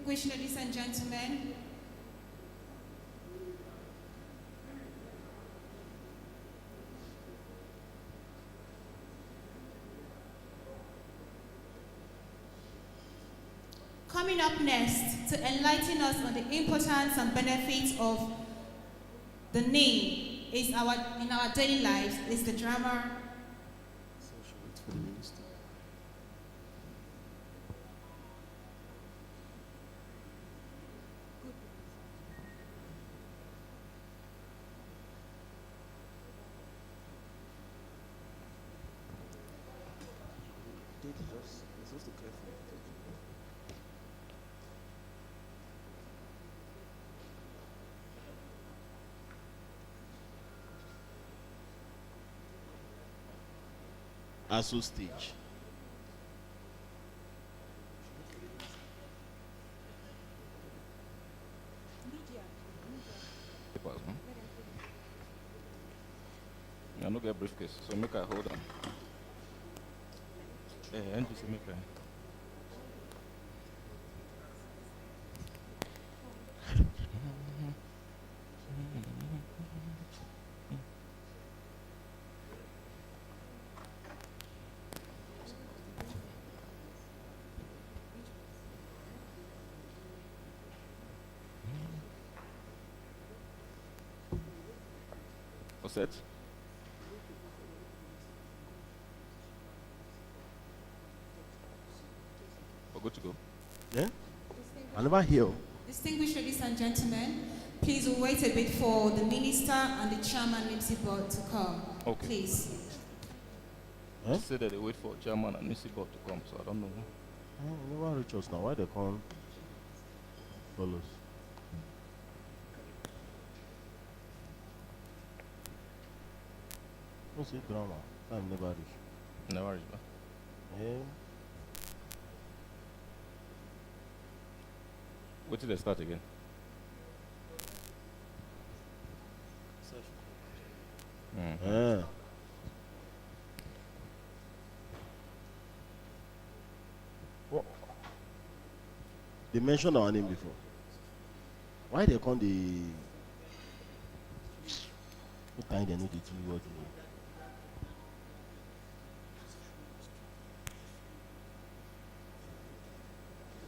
Distinguished ladies and gentlemen, coming up next to enlighten us on the importance and benefits of the name in our daily lives is the drama ASU stage. I no get briefcase, so make I hold on. NPC make I. Set. We're good to go. Yeah? I never hear. Distinguished ladies and gentlemen, please we'll wait a bit for the minister and the chairman NIPSI board to come. Okay. Please. They say that they wait for chairman and NIPSI board to come, so I don't know. Never reach us now. Why they can't follow us? What's the drama? I'm never reach. Never reach, man. Yeah. Wait till they start again. Yeah. What? They mentioned our name before. Why they call the what time they know the two words?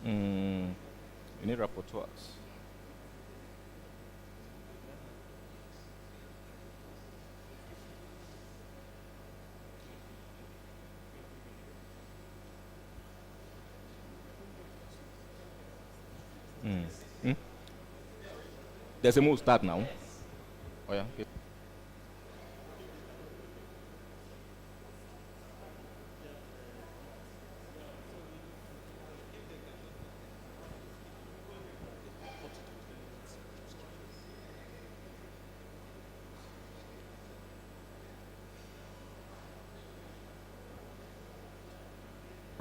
You need rapporteurs. There's a move start now. Oh yeah. Okay.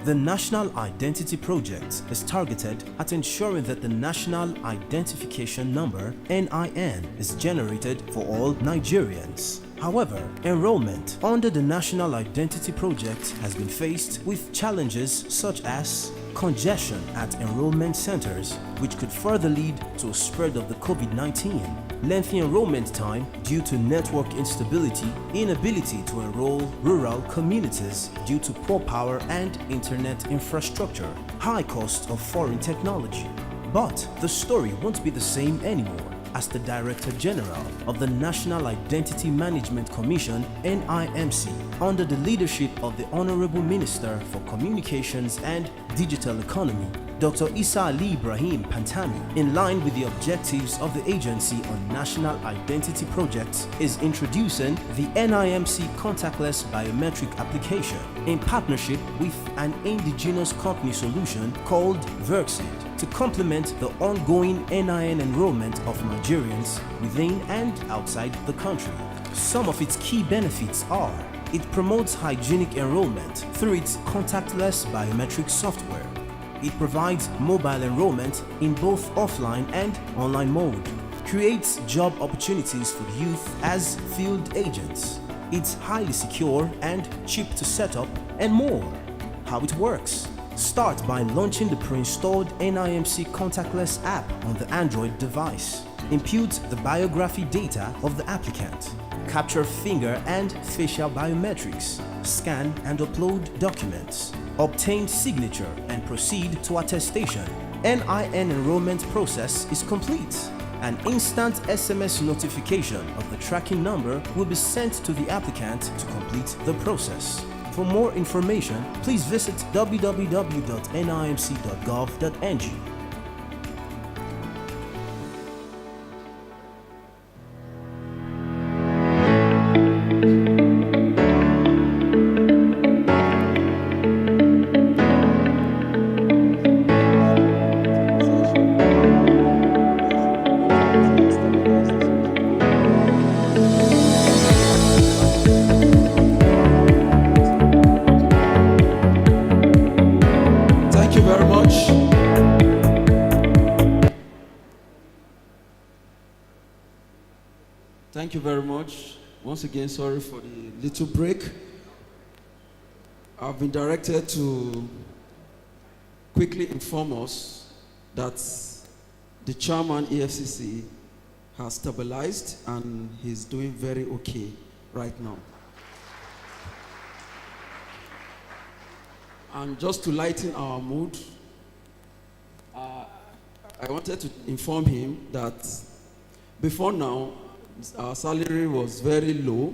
The National Identity Project is targeted at ensuring that the National Identification Number (NIN) is generated for all Nigerians. However, enrollment under the National Identity Project has been faced with challenges such as congestion at enrollment centers, which could further lead to a spread of the COVID-19, lengthy enrollment time due to network instability, inability to enroll rural communities due to poor power and internet infrastructure, high cost of foreign technology. But the story won't be the same anymore. as the Director General of the National Identity Management Commission (NIMC) under the leadership of the Honorable Minister for Communications and Digital Economy, Dr. Isa Ali Ibrahim Pantami, in line with the objectives of the Agency on National Identity Projects, is introducing the NIMC contactless biometric application in partnership with an indigenous company solution called Verxid to complement the ongoing NIN enrollment of Nigerians within and outside the country. Some of its key benefits are: it promotes hygienic enrollment through its contactless biometric software. It provides mobile enrollment in both offline and online mode, creates job opportunities for youth as field agents. It's highly secure and cheap to set up, and more. How it works: start by launching the pre-installed NIMC contactless app on the Android device. Impute the biography data of the applicant. Capture finger and facial biometrics. Scan and upload documents. Obtain signature and proceed to attestation. NIN enrollment process is complete. An instant SMS notification of the tracking number will be sent to the applicant to complete the process. For more information, please visit www.nimc.gov.ng. Thank you very much. Once again, sorry for the little break. I've been directed to quickly inform us that the chairman EFCC has stabilized and he's doing very okay right now. And just to lighten our mood, I wanted to inform him that before now, our salary was very low.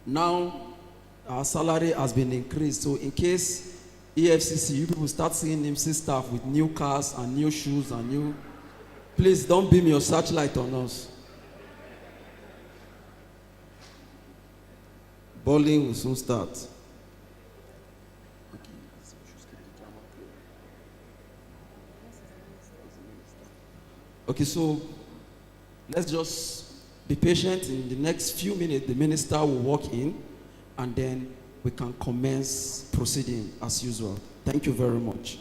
Now, our salary has been increased. So in case EFCC, you people start seeing NIMC staff with new cars and new shoes and new, please don't beam your searchlight on us. Bowling will soon start. Okay, so let's just be patient. In the next few minutes, the minister will walk in and then we can commence proceeding as usual. Thank you very much.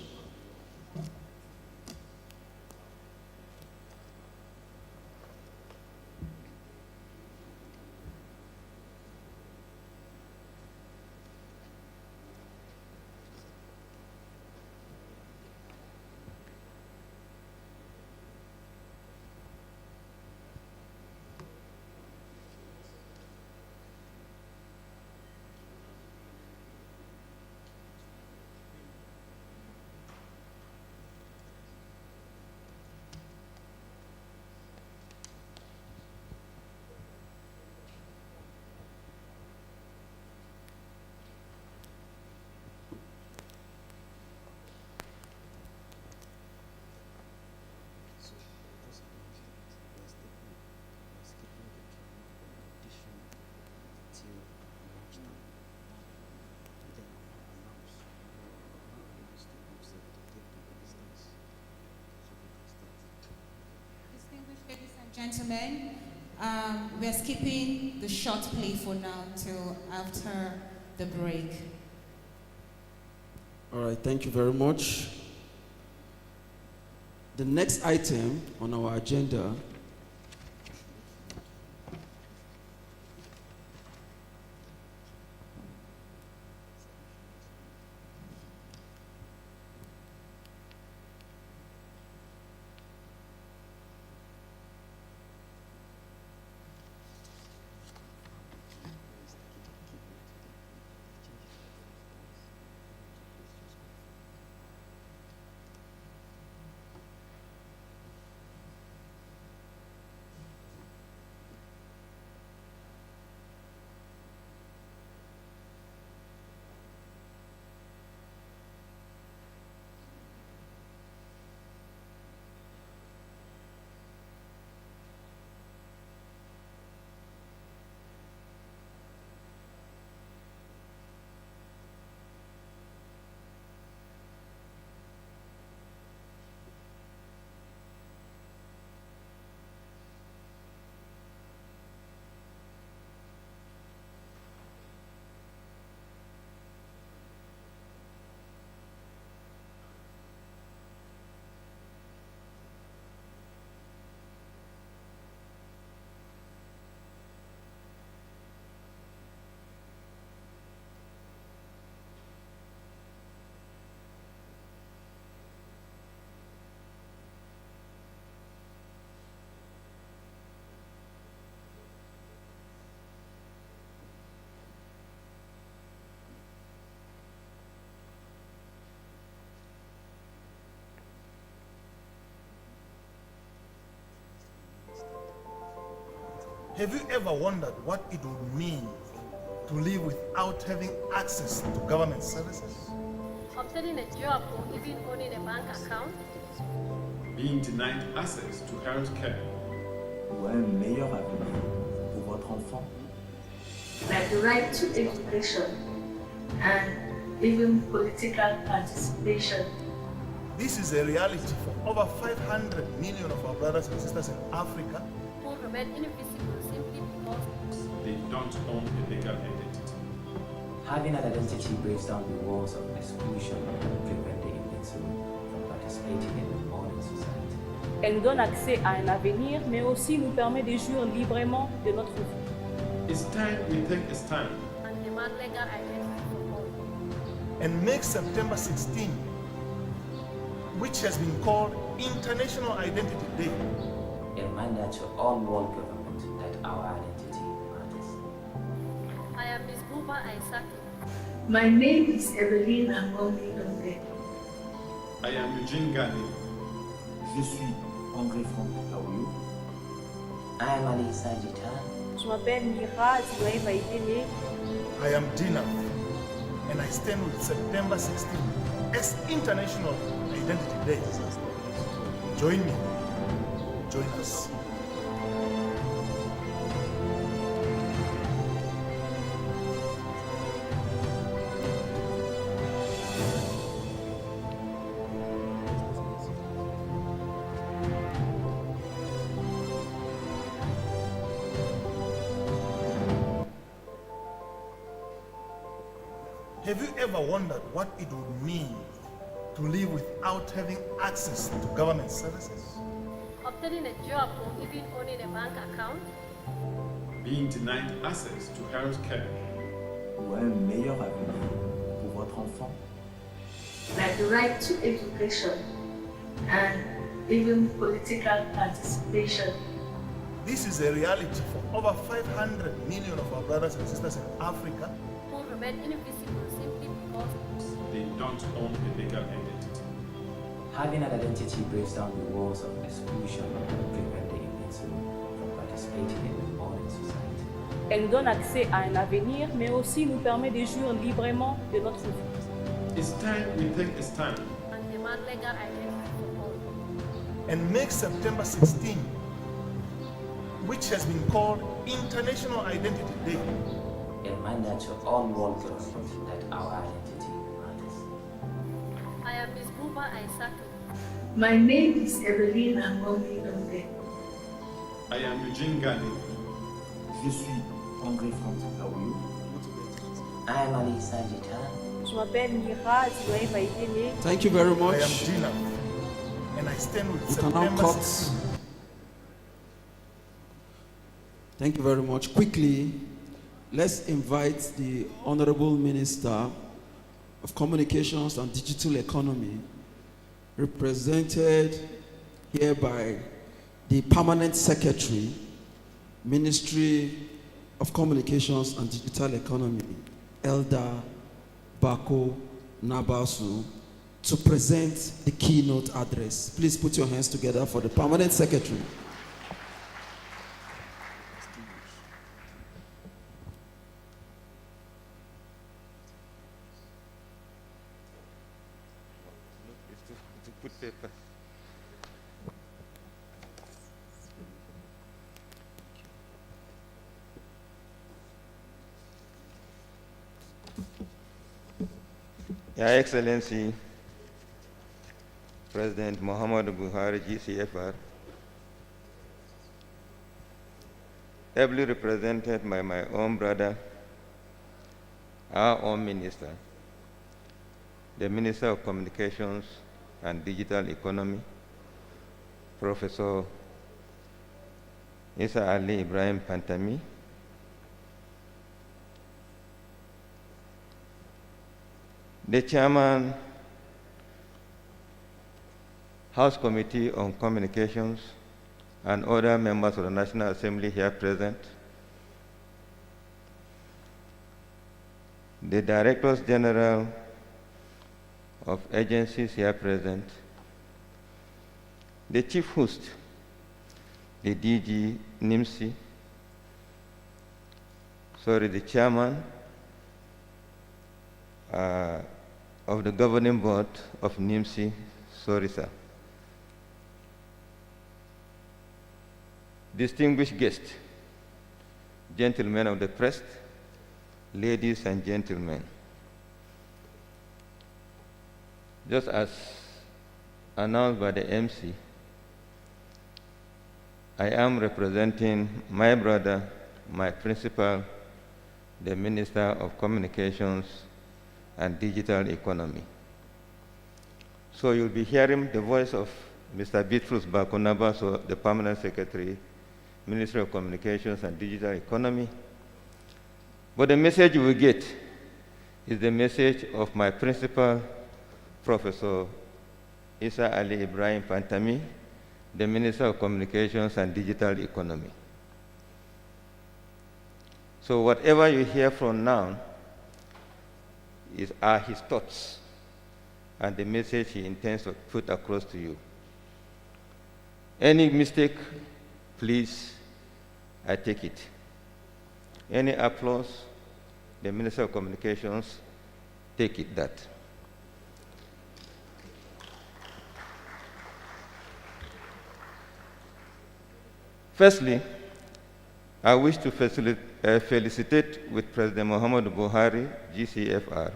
Gentlemen, we're skipping the short play for now till after the break. All right, thank you very much. The next item on our agenda Have you ever wondered what it would mean to live without having access to government services? Obtaining a job or even owning a bank account? Being denied access to health care? Ou un meilleur avenir pour votre enfant? Like the right to education and even political participation. This is a reality for over 500 million of our brothers and sisters in Africa who remain invisible simply because they don't own a legal identity. Having an identity breaks down the walls of exclusion and prevent the invincible from participating in the modern society. Elle nous donne accès à un avenir, mais aussi nous permet de jouir librement de notre vie. It's time we take a stand and demand legal identity for all. And make September 16, which has been called International Identity Day, a reminder to all world governments that our identity matters. I am Ms. Buba Aisaki. My name is Evelyn Angomi Donde. I am Eugene Gani. Je suis André Franck Kaouyou. I am Ali Sajitan. Je m'appelle Mira Zouaïva Idene. I am Dina, and I stand with September 16 as International Identity Day. Join me. Join us. Have you ever wondered what it would mean to live without having access to government services? Obtaining a job or even owning a bank account? Being denied access to health care? Ou un meilleur avenir pour votre enfant? Like the right to education and even political participation. This is a reality for over 500 million of our brothers and sisters in Africa who remain invisible simply because they don't own a legal identity. Having an identity breaks down the walls of exclusion and prevent the invincible from participating in the modern society. Elle nous donne accès à un avenir, mais aussi nous permet de jouir librement de notre vie. It's time we take a stand and demand legal identity for all. And make September 16, which has been called International Identity Day, a reminder to all world governments that our identity matters. I am Ms. Buba Aisaki. My name is Evelyn Angomi Donde. I am Eugene Gani. Je suis André Franck Kaouyou. I am Ali Sajitan. Je m'appelle Mira Zouaïva Idene. Thank you very much. I am Gina, and I stand with You can now September cut. 16. Thank you very much. Quickly, let's invite the Honorable Minister of Communications and Digital Economy, represented here by the Permanent Secretary, Ministry of Communications and Digital Economy, Elder Bako Nabasu, to present the keynote address. Please put your hands together for the Permanent Secretary. Put paper. Your Excellency, President Muhammadu Buhari, GCFR, ably represented by my own brother, our own minister, the Minister of Communications and Digital Economy, Professor Isa Ali Ibrahim Pantami, the Chairman, House Committee on Communications, and other members of the National Assembly here present, the Directors General of agencies here present, the Chief Host, the DG NIMSI, the chairman of the governing board of NIMSI, sorry, sir. Distinguished guests, gentlemen of the press, ladies and gentlemen. Just as announced by the MC, I am representing my brother, my principal, the Minister of Communications and Digital Economy. So you'll be hearing the voice of Mr. Bitrus Bakunaba, so the Permanent Secretary, Ministry of Communications and Digital Economy. But the message you will get is the message of my principal, Professor Isa Ali Ibrahim Pantami, the Minister of Communications and Digital Economy. So whatever you hear from now are his thoughts and the message he intends to put across to you. Any mistake, please, I take it. Any applause, the Minister of Communications, take it that. Firstly, I wish to felicitate with President Muhammadu Buhari, GCFR,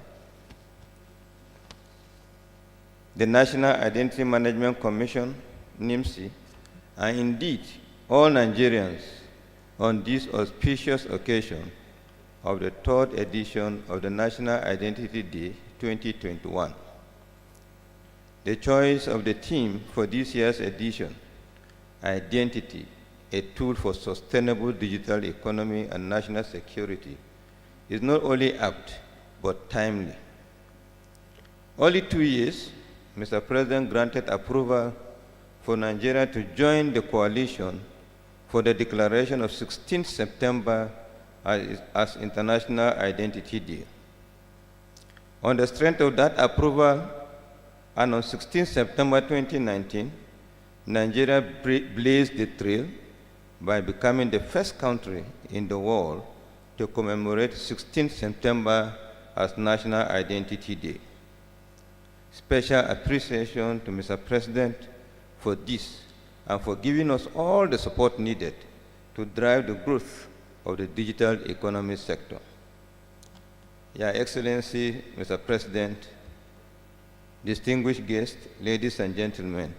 the National Identity Management Commission, NIMSI, and indeed all Nigerians on this auspicious occasion of the third edition of the National Identity Day 2021. The choice of the theme for this year's edition, Identity, a tool for sustainable digital economy and national security, is not only apt, but timely. Only 2 years, Mr. President granted approval for Nigeria to join the coalition for the declaration of 16 September as International Identity Day. On the strength of that approval, and on 16 September 2019, Nigeria blazed the trail by becoming the first country in the world to commemorate 16 September as National Identity Day. Special appreciation to Mr. President for this and for giving us all the support needed to drive the growth of the digital economy sector. Your Excellency, Mr. President, distinguished guests, ladies and gentlemen,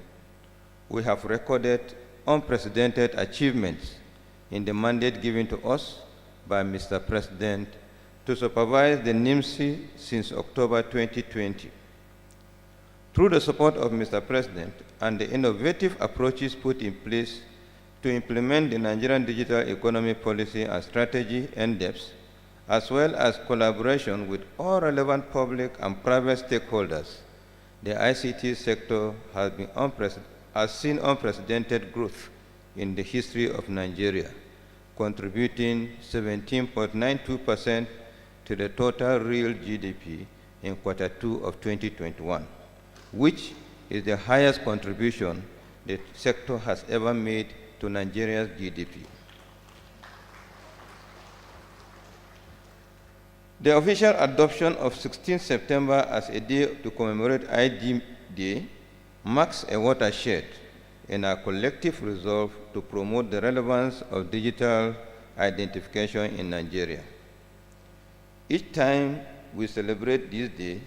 we have recorded unprecedented achievements in the mandate given to us by Mr. President to supervise the NIMSI since October 2020. Through the support of Mr. President and the innovative approaches put in place to implement the Nigerian Digital Economy Policy and Strategy, NDEPS, as well as collaboration with all relevant public and private stakeholders, the ICT sector has seen unprecedented growth in the history of Nigeria, contributing 17.92% to the total real GDP in Q2 of 2021, which is the highest contribution the sector has ever made to Nigeria's GDP. The official adoption of 16 September as a day to commemorate ID Day marks a watershed in our collective resolve to promote the relevance of digital identification in Nigeria. Each time we celebrate this day,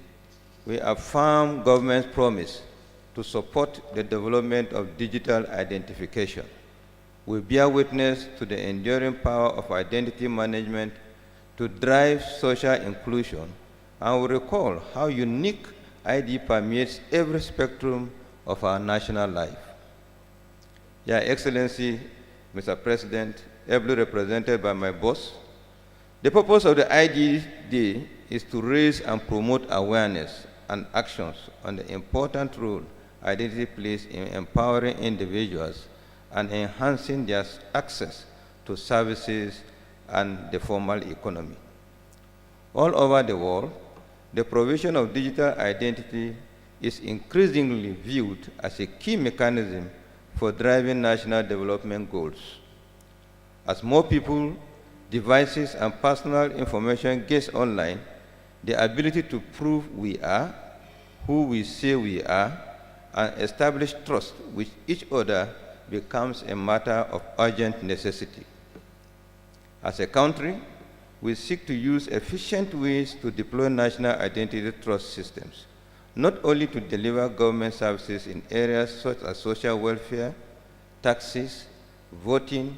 we affirm government's promise to support the development of digital identification. We bear witness to the enduring power of identity management to drive social inclusion, and we recall how unique ID permeates every spectrum of our national life. Your Excellency, Mr. President, ably represented by my boss, the purpose of the ID Day is to raise and promote awareness and actions on the important role identity plays in empowering individuals and enhancing their access to services and the formal economy. All over the world, the provision of digital identity is increasingly viewed as a key mechanism for driving national development goals. As more people devices, and personal information gets online, the ability to prove we are who we say we are and establish trust with each other becomes a matter of urgent necessity. As a country, we seek to use efficient ways to deploy national identity trust systems, not only to deliver government services in areas such as social welfare, taxes, voting,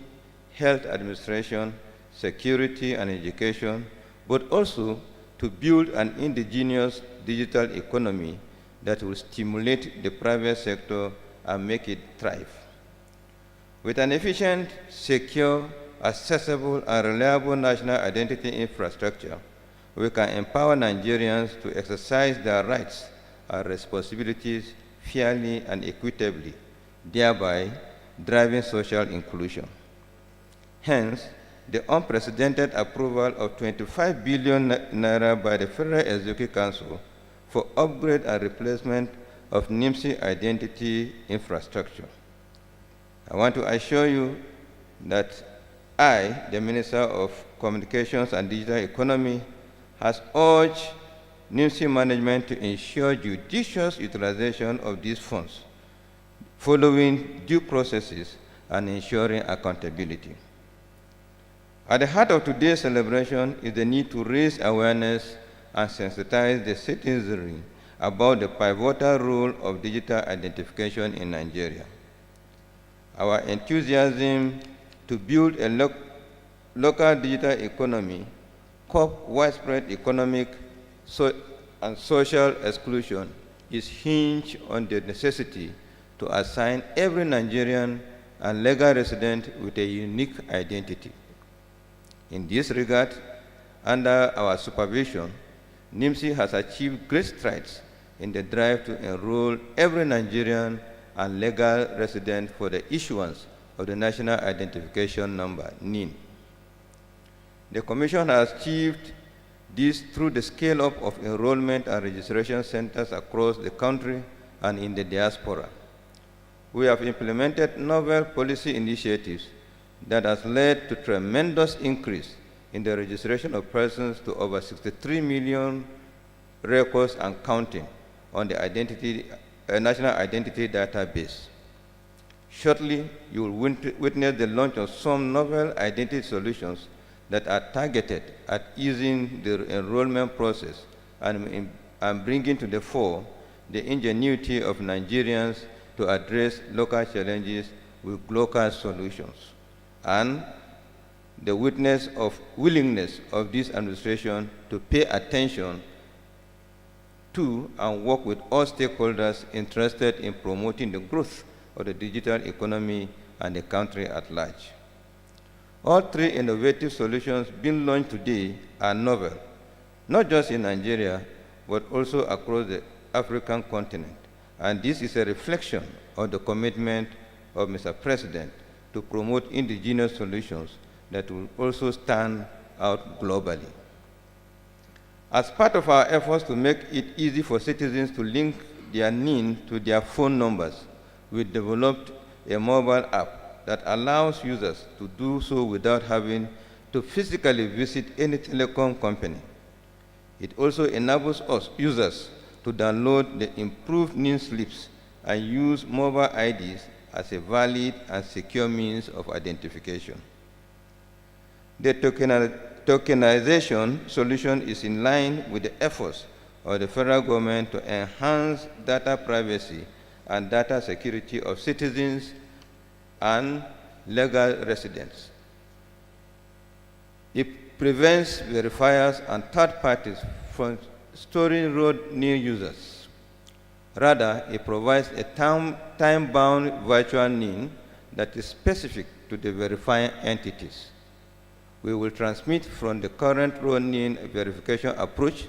health administration, security, and education, but also to build an indigenous digital economy that will stimulate the private sector and make it thrive. With an efficient, secure, accessible, and reliable national identity infrastructure, we can empower Nigerians to exercise their rights and responsibilities fairly and equitably, thereby driving social inclusion. Hence, the unprecedented approval of 25 billion naira by the Federal Executive Council for upgrade and replacement of NIMSI identity infrastructure. I want to assure you that I, the Minister of Communications and Digital Economy, has urged NIMSI management to ensure judicious utilization of these funds, following due processes and ensuring accountability. At the heart of today's celebration is the need to raise awareness and sensitize the citizenry about the pivotal role of digital identification in Nigeria. Our enthusiasm to build a local digital economy, curb widespread economic and social exclusion is hinged on the necessity to assign every Nigerian and legal resident with a unique identity. In this regard, under our supervision, NIMSI has achieved great strides in the drive to enroll every Nigerian and legal resident for the issuance of the National Identification Number, NIN. The Commission has achieved this through the scale-up of enrollment and registration centers across the country and in the diaspora. We have implemented novel policy initiatives that has led to tremendous increase in the registration of persons to over 63 million records and counting on the National Identity Database. Shortly, you will witness the launch of some novel identity solutions that are targeted at easing the enrollment process and bringing to the fore the ingenuity of Nigerians to address local challenges with local solutions, and the willingness of this administration to pay attention to and work with all stakeholders interested in promoting the growth of the digital economy and the country at large. All three innovative solutions being launched today are novel, not just in Nigeria, but also across the African continent. And this is a reflection of the commitment of Mr. President to promote indigenous solutions that will also stand out globally. As part of our efforts to make it easy for citizens to link their NIN to their phone numbers, we developed a mobile app that allows users to do so without having to physically visit any telecom company. It also enables users to download the improved NIN slips and use mobile IDs as a valid and secure means of identification. The tokenization solution is in line with the efforts of the federal government to enhance data privacy and data security of citizens and legal residents. It prevents verifiers and third parties from storing road NIN users. Rather, it provides a time-bound virtual NIN that is specific to the verifying entities. We will transmit from the current road NIN verification approach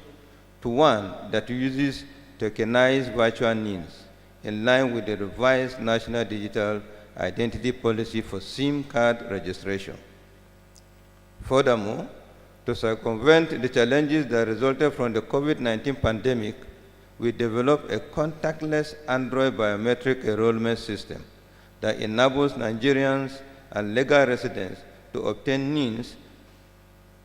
to one that uses tokenized virtual NINs in line with the revised National Digital Identity Policy for SIM card registration. Furthermore, to circumvent the challenges that resulted from the COVID-19 pandemic, we developed a contactless Android biometric enrollment system that enables Nigerians and legal residents to obtain NINs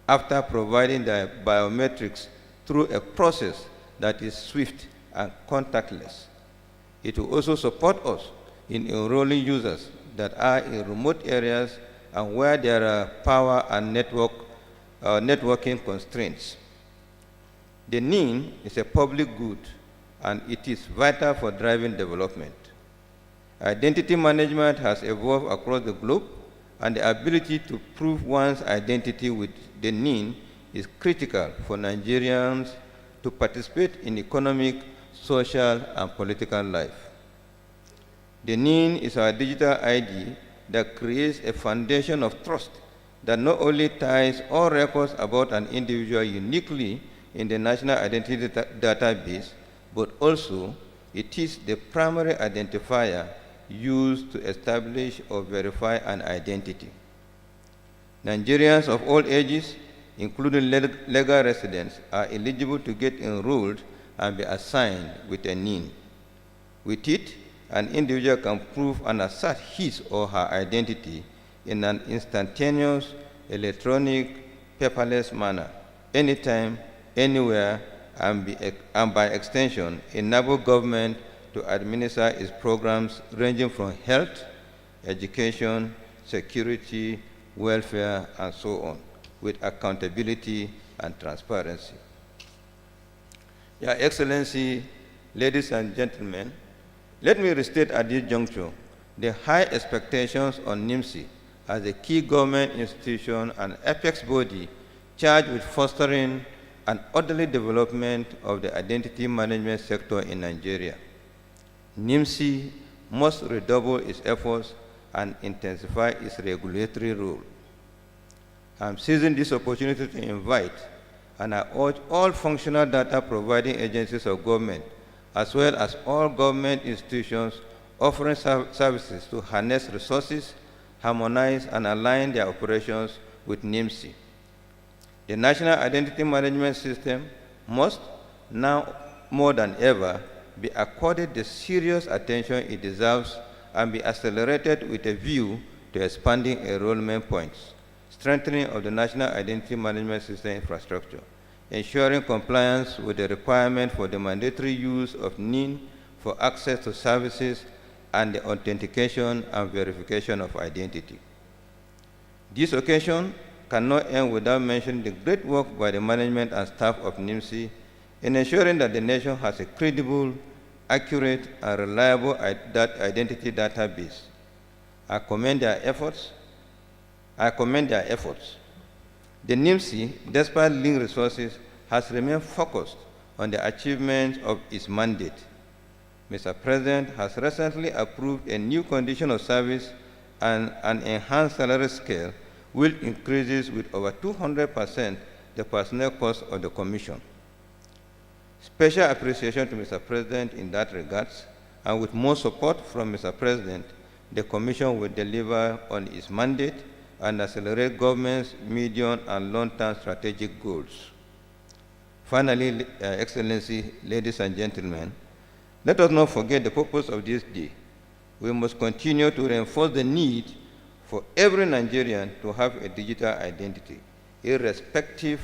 after providing the biometrics through a process that is swift and contactless. It will also support us in enrolling users that are in remote areas and where there are power and networking constraints. The NIN is a public good, and it is vital for driving development. Identity management has evolved across the globe, and the ability to prove one's identity with the NIN is critical for Nigerians to participate in economic, social, and political life. The NIN is our digital ID that creates a foundation of trust that not only ties all records about an individual uniquely in the National Identity Database, but also it is the primary identifier used to establish or verify an identity. Nigerians of all ages, including legal residents, are eligible to get enrolled and be assigned with a NIN. With it, an individual can prove and assert his or her identity in an instantaneous, electronic, paperless manner, anytime, anywhere, and by extension, enable government to administer its programs ranging from health, education, security, welfare, and so on, with accountability and transparency. Your Excellency, ladies and gentlemen, let me restate at this juncture the high expectations on NIMSI as a key government institution and apex body charged with fostering an orderly development of the identity management sector in Nigeria. NIMSI must redouble its efforts and intensify its regulatory role. I'm seizing this opportunity to invite and I urge all functional data providing agencies of government, as well as all government institutions offering services to harness resources, harmonize and align their operations with NIMSI. The National Identity Management System must, now more than ever, be accorded the serious attention it deserves and be accelerated with a view to expanding enrollment points, strengthening of the National Identity Management System infrastructure, ensuring compliance with the requirement for the mandatory use of NIN for access to services and the authentication and verification of identity. This occasion cannot end without mentioning the great work by the management and staff of NIMSI in ensuring that the nation has a credible, accurate, and reliable identity database. I commend their efforts. The NIMSI, despite limited resources, has remained focused on the achievement of its mandate. Mr. President has recently approved a new condition of service and an enhanced salary scale, which increases with over 200% the personnel cost of the Commission. Special appreciation to Mr. President in that regard, and with more support from Mr. President, the Commission will deliver on its mandate and accelerate government's medium and long-term strategic goals. Finally, Excellency, ladies and gentlemen, let us not forget the purpose of this day. We must continue to reinforce the need for every Nigerian to have a digital identity, irrespective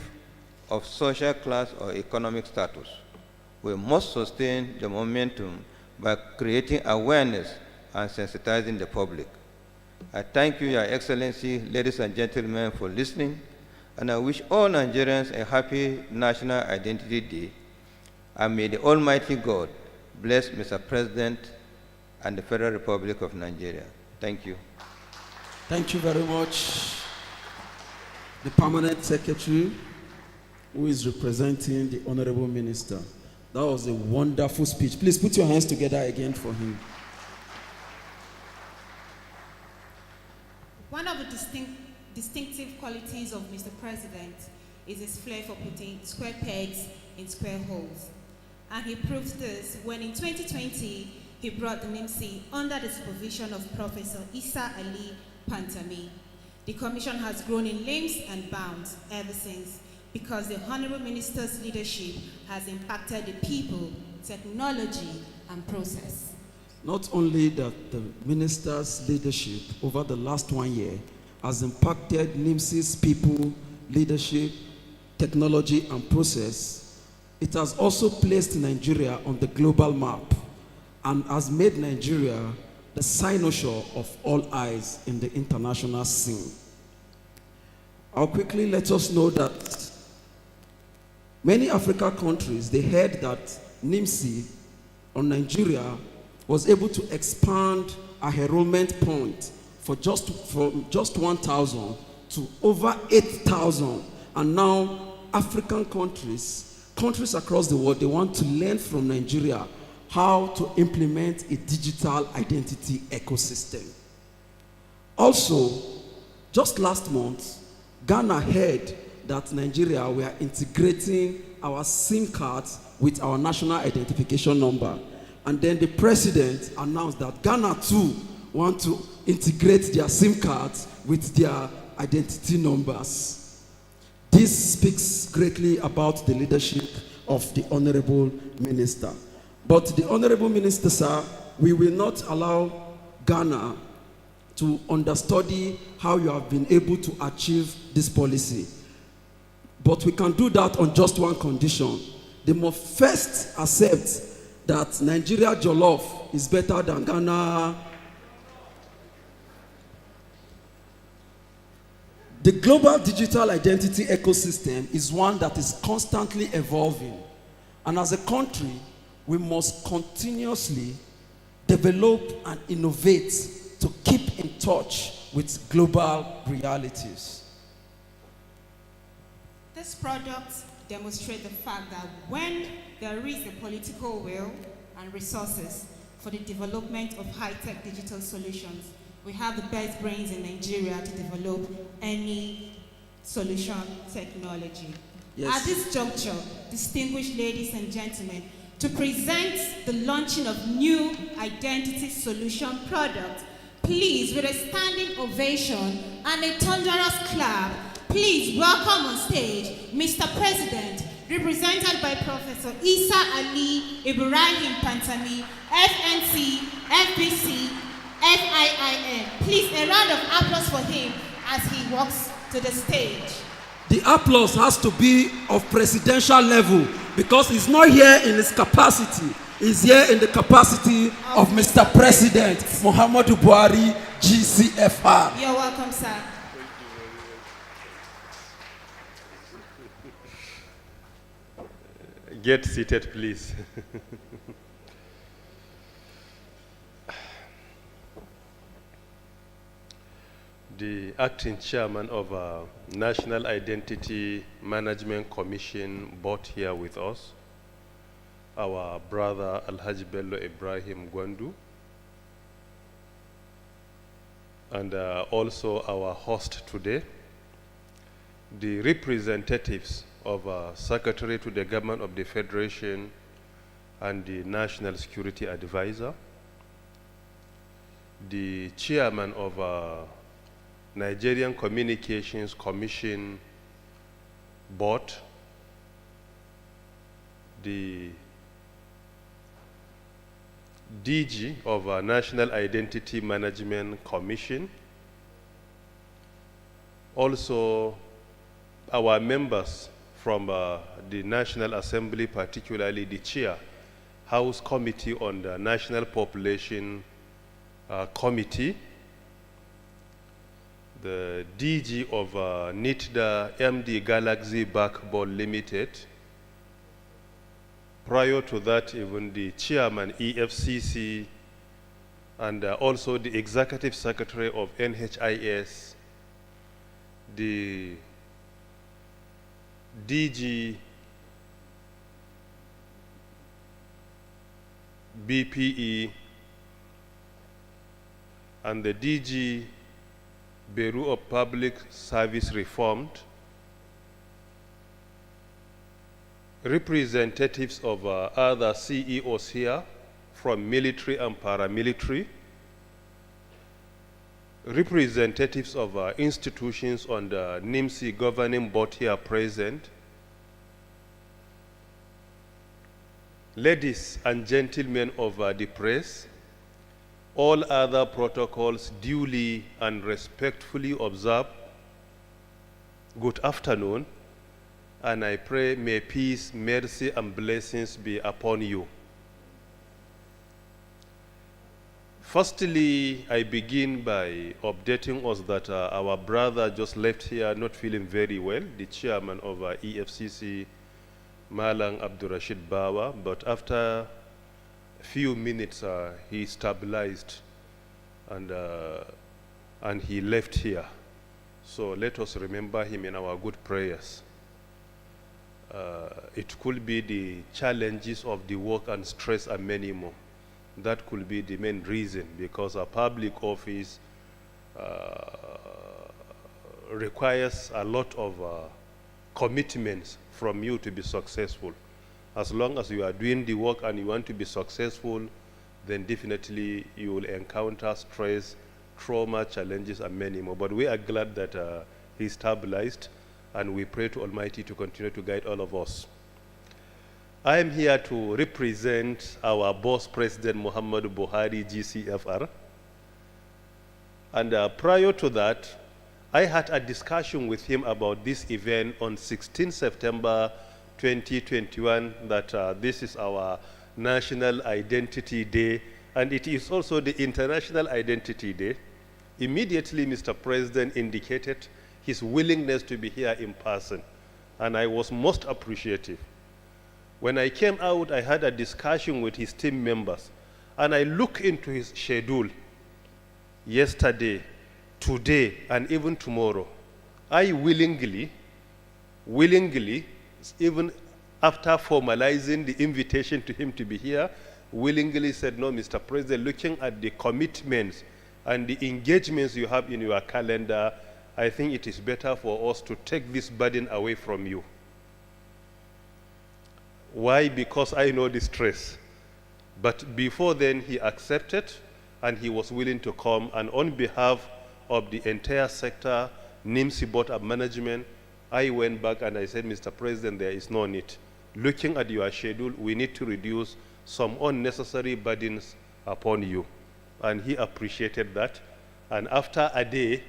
of social class or economic status. We must sustain the momentum by creating awareness and sensitizing the public. I thank you, Your Excellency, ladies and gentlemen, for listening, and I wish all Nigerians a happy National Identity Day, and may the Almighty God bless Mr. President and the Federal Republic of Nigeria. Thank you. Thank you very much. The Permanent Secretary, who is representing the Honorable Minister. That was a wonderful speech. Please put your hands together again for him. One of the distinctive qualities of Mr. President is his flair for putting square pegs in square holes. And he proved this when in 2020, he brought the NIMSI under the supervision of Professor Isa Ali Pantami. The Commission has grown in leaps and bounds ever since, because the Honorable Minister's leadership has impacted the people, technology, and process. Not only that the Minister's leadership over the last 1 year has impacted NIMSI's people, leadership, technology, and process, it has also placed Nigeria on the global map and has made Nigeria the cynosure of all eyes in the international scene. I'll quickly let us know that many African countries, they heard that NIMSI on Nigeria was able to expand our enrollment point from just 1,000 to over 8,000. And now African countries across the world, they want to learn from Nigeria how to implement a digital identity ecosystem. Also, just last month, Ghana heard that Nigeria were integrating our SIM cards with our national identification number. And then the president announced that Ghana too want to integrate their SIM cards with their identity numbers. This speaks greatly about the leadership of the Honorable Minister. But the Honorable Minister, sir, we will not allow Ghana to understudy how you have been able to achieve this policy. But we can do that on just one condition. They must first accept that Nigeria Jollof is better than Ghana. The global digital identity ecosystem is one that is constantly evolving. And as a country, we must continuously develop and innovate to keep in touch with global realities. This product demonstrates the fact that when there is a political will and resources for the development of high-tech digital solutions, we have the best brains in Nigeria to develop any solution technology. Yes. At this juncture, distinguished ladies and gentlemen, to present the launching of new identity solution product, please, with a standing ovation and a thunderous clap, please welcome on stage Mr. President, represented by Professor Isa Ali Ibrahim Pantami, FNC, FBC, FIIN. Please, a round of applause for him as he walks to the stage. The applause has to be of presidential level because he's not here in his capacity. He's here in the capacity of Mr. President Muhammadu Buhari, GCFR. You're welcome, sir. Get seated, please. The acting chairman of National Identity Management Commission board here with us, our brother Alhaji Bello Ibrahim Gwandu, and also our host today, the representatives of Secretary to the Government of the Federation and the National Security Advisor, the chairman of Nigerian Communications Commission Board, the DG of National Identity Management Commission, also our members from the National Assembly, particularly the Chair, House Committee on the National Population Committee, the DG of NITDA MD Galaxy Backbone Limited. Prior to that, even the chairman EFCC and also the executive secretary of NHIS, the DG BPE and the DG Bureau of Public Service Reformed, representatives of other CEOs here from military and paramilitary, representatives of institutions on the NIMSI governing board here present, ladies and gentlemen of the press, all other protocols duly and respectfully observed. Good afternoon, and I pray may peace, mercy, and blessings be upon you. Firstly, I begin by updating us that our brother just left here not feeling very well, the chairman of EFCC, Malang Abdurrashid Bawa, but after a few minutes he stabilized and he left here. So let us remember him in our good prayers. It could be the challenges of the work and stress and many more. That could be the main reason, because a public office requires a lot of commitments from you to be successful. As long as you are doing the work and you want to be successful, then definitely you will encounter stress, trauma, challenges, and many more. But we are glad that he stabilized, and we pray to Almighty to continue to guide all of us. I am here to represent our boss, President Muhammadu Buhari, GCFR. And prior to that, I had a discussion with him about this event on 16 September 2021, that this is our National Identity Day, and it is also the International Identity Day. Immediately, Mr. President indicated his willingness to be here in person, and I was most appreciative. When I came out, I had a discussion with his team members, and I looked into his schedule yesterday, today, and even tomorrow. I willingly, even after formalizing the invitation to him to be here, willingly said, no, Mr. President, looking at the commitments and the engagements you have in your calendar, I think it is better for us to take this burden away from you. Why? Because I know the stress. But before then, he accepted, and he was willing to come. And on behalf of the entire sector, NIMSI Board of Management, I went back and I said, Mr. President, there is no need. Looking at your schedule, we need to reduce some unnecessary burdens upon you. And he appreciated that. And after a day,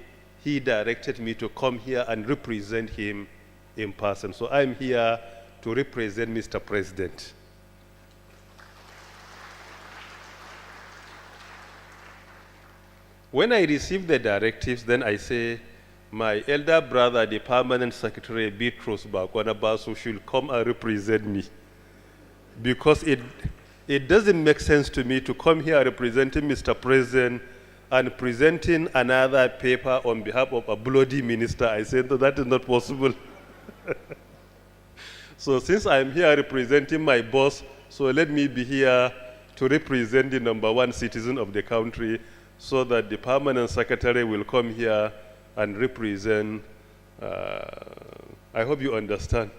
he directed me to come here and represent him in person. So I'm here to represent Mr. President. When I received the directives, then I say, my elder brother, the permanent secretary, Bitrus Bakwanabasu, should come and represent me. Because it doesn't make sense to me to come here representing Mr. President and presenting another paper on behalf of a bloody minister. I said, no, that is not possible. So since I'm here representing my boss, so let me be here to represent the #1 citizen of the country, so that the permanent secretary will come here and represent. I hope you understand.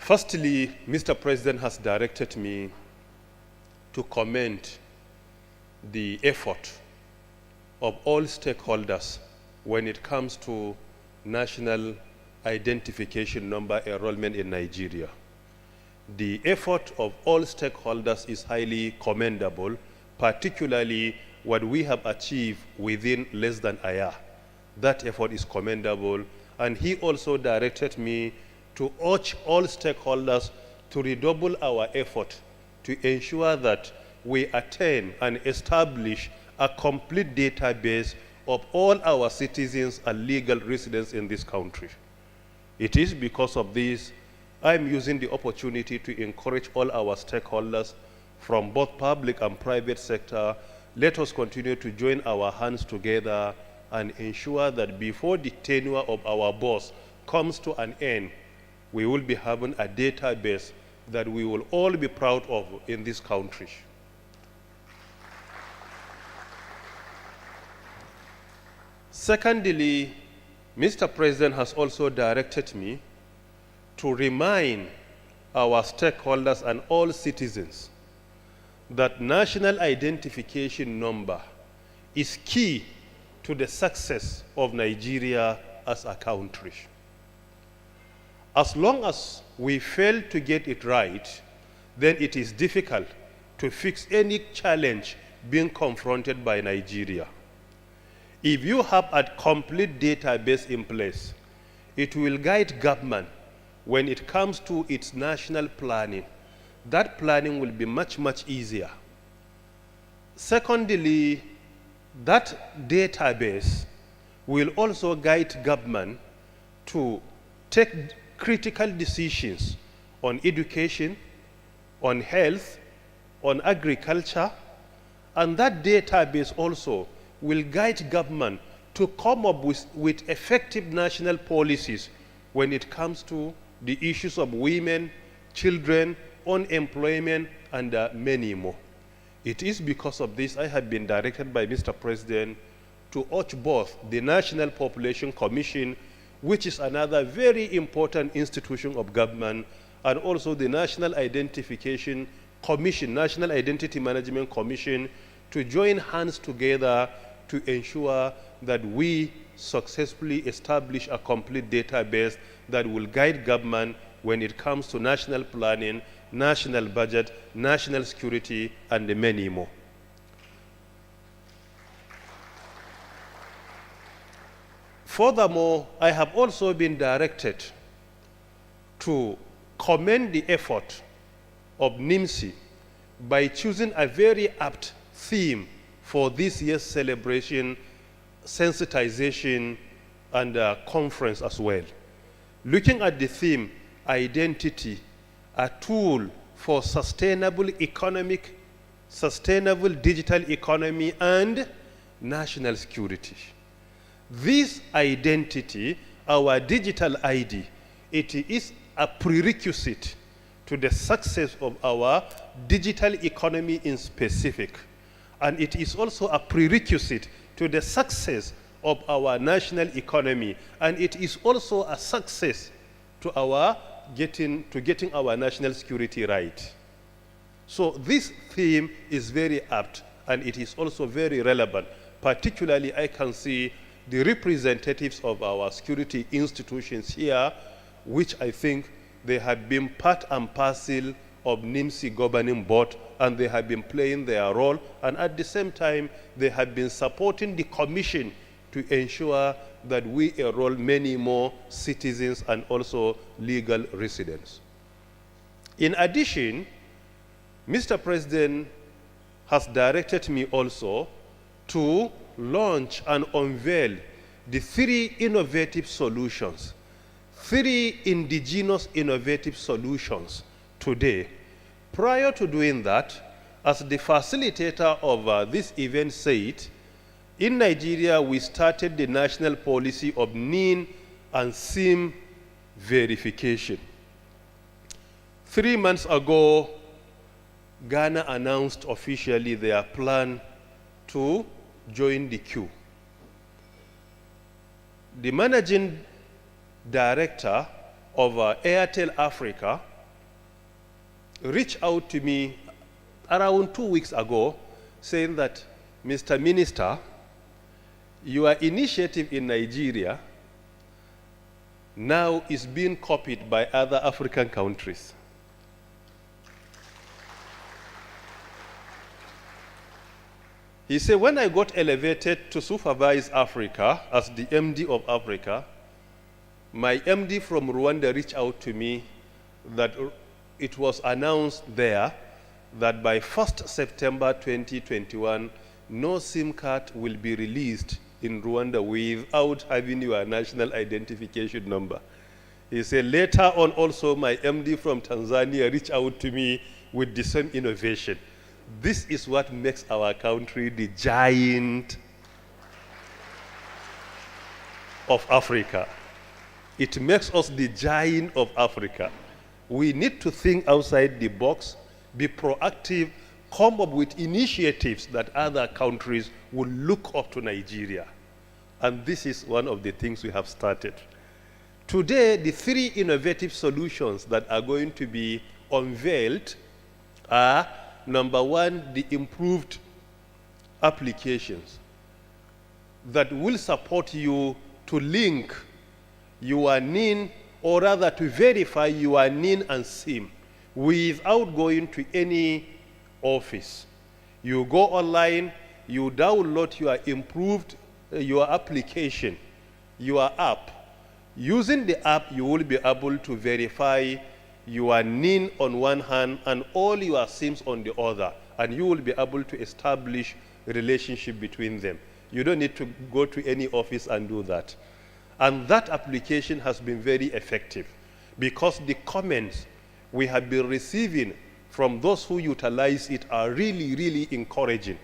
Firstly, Mr. President has directed me to commend the effort of all stakeholders when it comes to national identification number enrollment in Nigeria. The effort of all stakeholders is highly commendable, particularly what we have achieved within less than a year. That effort is commendable, and he also directed me to urge all stakeholders to redouble our effort to ensure that we attain and establish a complete database of all our citizens and legal residents in this country. It is because of this I'm using the opportunity to encourage all our stakeholders from both public and private sector. Let us continue to join our hands together and ensure that before the tenure of our boss comes to an end, we will be having a database that we will all be proud of in this country. Secondly, Mr. President has also directed me to remind our stakeholders and all citizens that national identification number is key to the success of Nigeria as a country. As long as we fail to get it right, then it is difficult to fix any challenge being confronted by Nigeria. If you have a complete database in place, it will guide government when it comes to its national planning. That planning will be much, much easier. Secondly, that database will also guide government to take critical decisions on education, on health, on agriculture, and that database also will guide government to come up with effective national policies when it comes to the issues of women, children, unemployment, and many more. It is because of this I have been directed by Mr. President to urge both the National Population Commission, which is another very important institution of government, and also the National Identification Commission, National Identity Management Commission, to join hands together to ensure that we successfully establish a complete database that will guide government when it comes to national planning, national budget, national security, and many more. Furthermore, I have also been directed to commend the effort of NIMSI by choosing a very apt theme for this year's celebration, sensitization, and conference as well. Looking at the theme, identity, a tool for sustainable economic, sustainable digital economy, and national security. This identity, our digital ID, it is a prerequisite to the success of our digital economy in specific. And it is also a prerequisite to the success of our national economy. And it is also a success to our getting our national security right. So this theme is very apt, and it is also very relevant. Particularly, I can see the representatives of our security institutions here, which I think they have been part and parcel of NIMSI governing board, and they have been playing their role, and at the same time, they have been supporting the commission to ensure that we enroll many more citizens and also legal residents. In addition, Mr. President has directed me also to launch and unveil the 3 innovative solutions, 3 indigenous innovative solutions today. Prior to doing that, as the facilitator of this event said, in Nigeria, we started the national policy of NIN and SIM verification. 3 months ago, Ghana announced officially their plan to join the queue. The managing director of Airtel Africa reached out to me around 2 weeks ago saying that, Mr. Minister, your initiative in Nigeria now is being copied by other African countries. He said, when I got elevated to supervise Africa as the MD of Africa, my MD from Rwanda reached out to me that it was announced there that by 1st September 2021, no SIM card will be released in Rwanda without having your national identification number. He said, later on also my MD from Tanzania reached out to me with the same innovation. This is what makes our country the giant of Africa. It makes us the giant of Africa. We need to think outside the box, be proactive, come up with initiatives that other countries will look up to Nigeria. And this is one of the things we have started. Today, the 3 innovative solutions that are going to be unveiled are, number 1, the improved applications that will support you to link your NIN, or rather to verify your NIN and SIM without going to any office. You go online, you download your improved your application, your app. Using the app, you will be able to verify your NIN on one hand and all your SIMs on the other, and you will be able to establish a relationship between them. You don't need to go to any office and do that. And that application has been very effective because the comments we have been receiving from those who utilize it are really, really encouraging.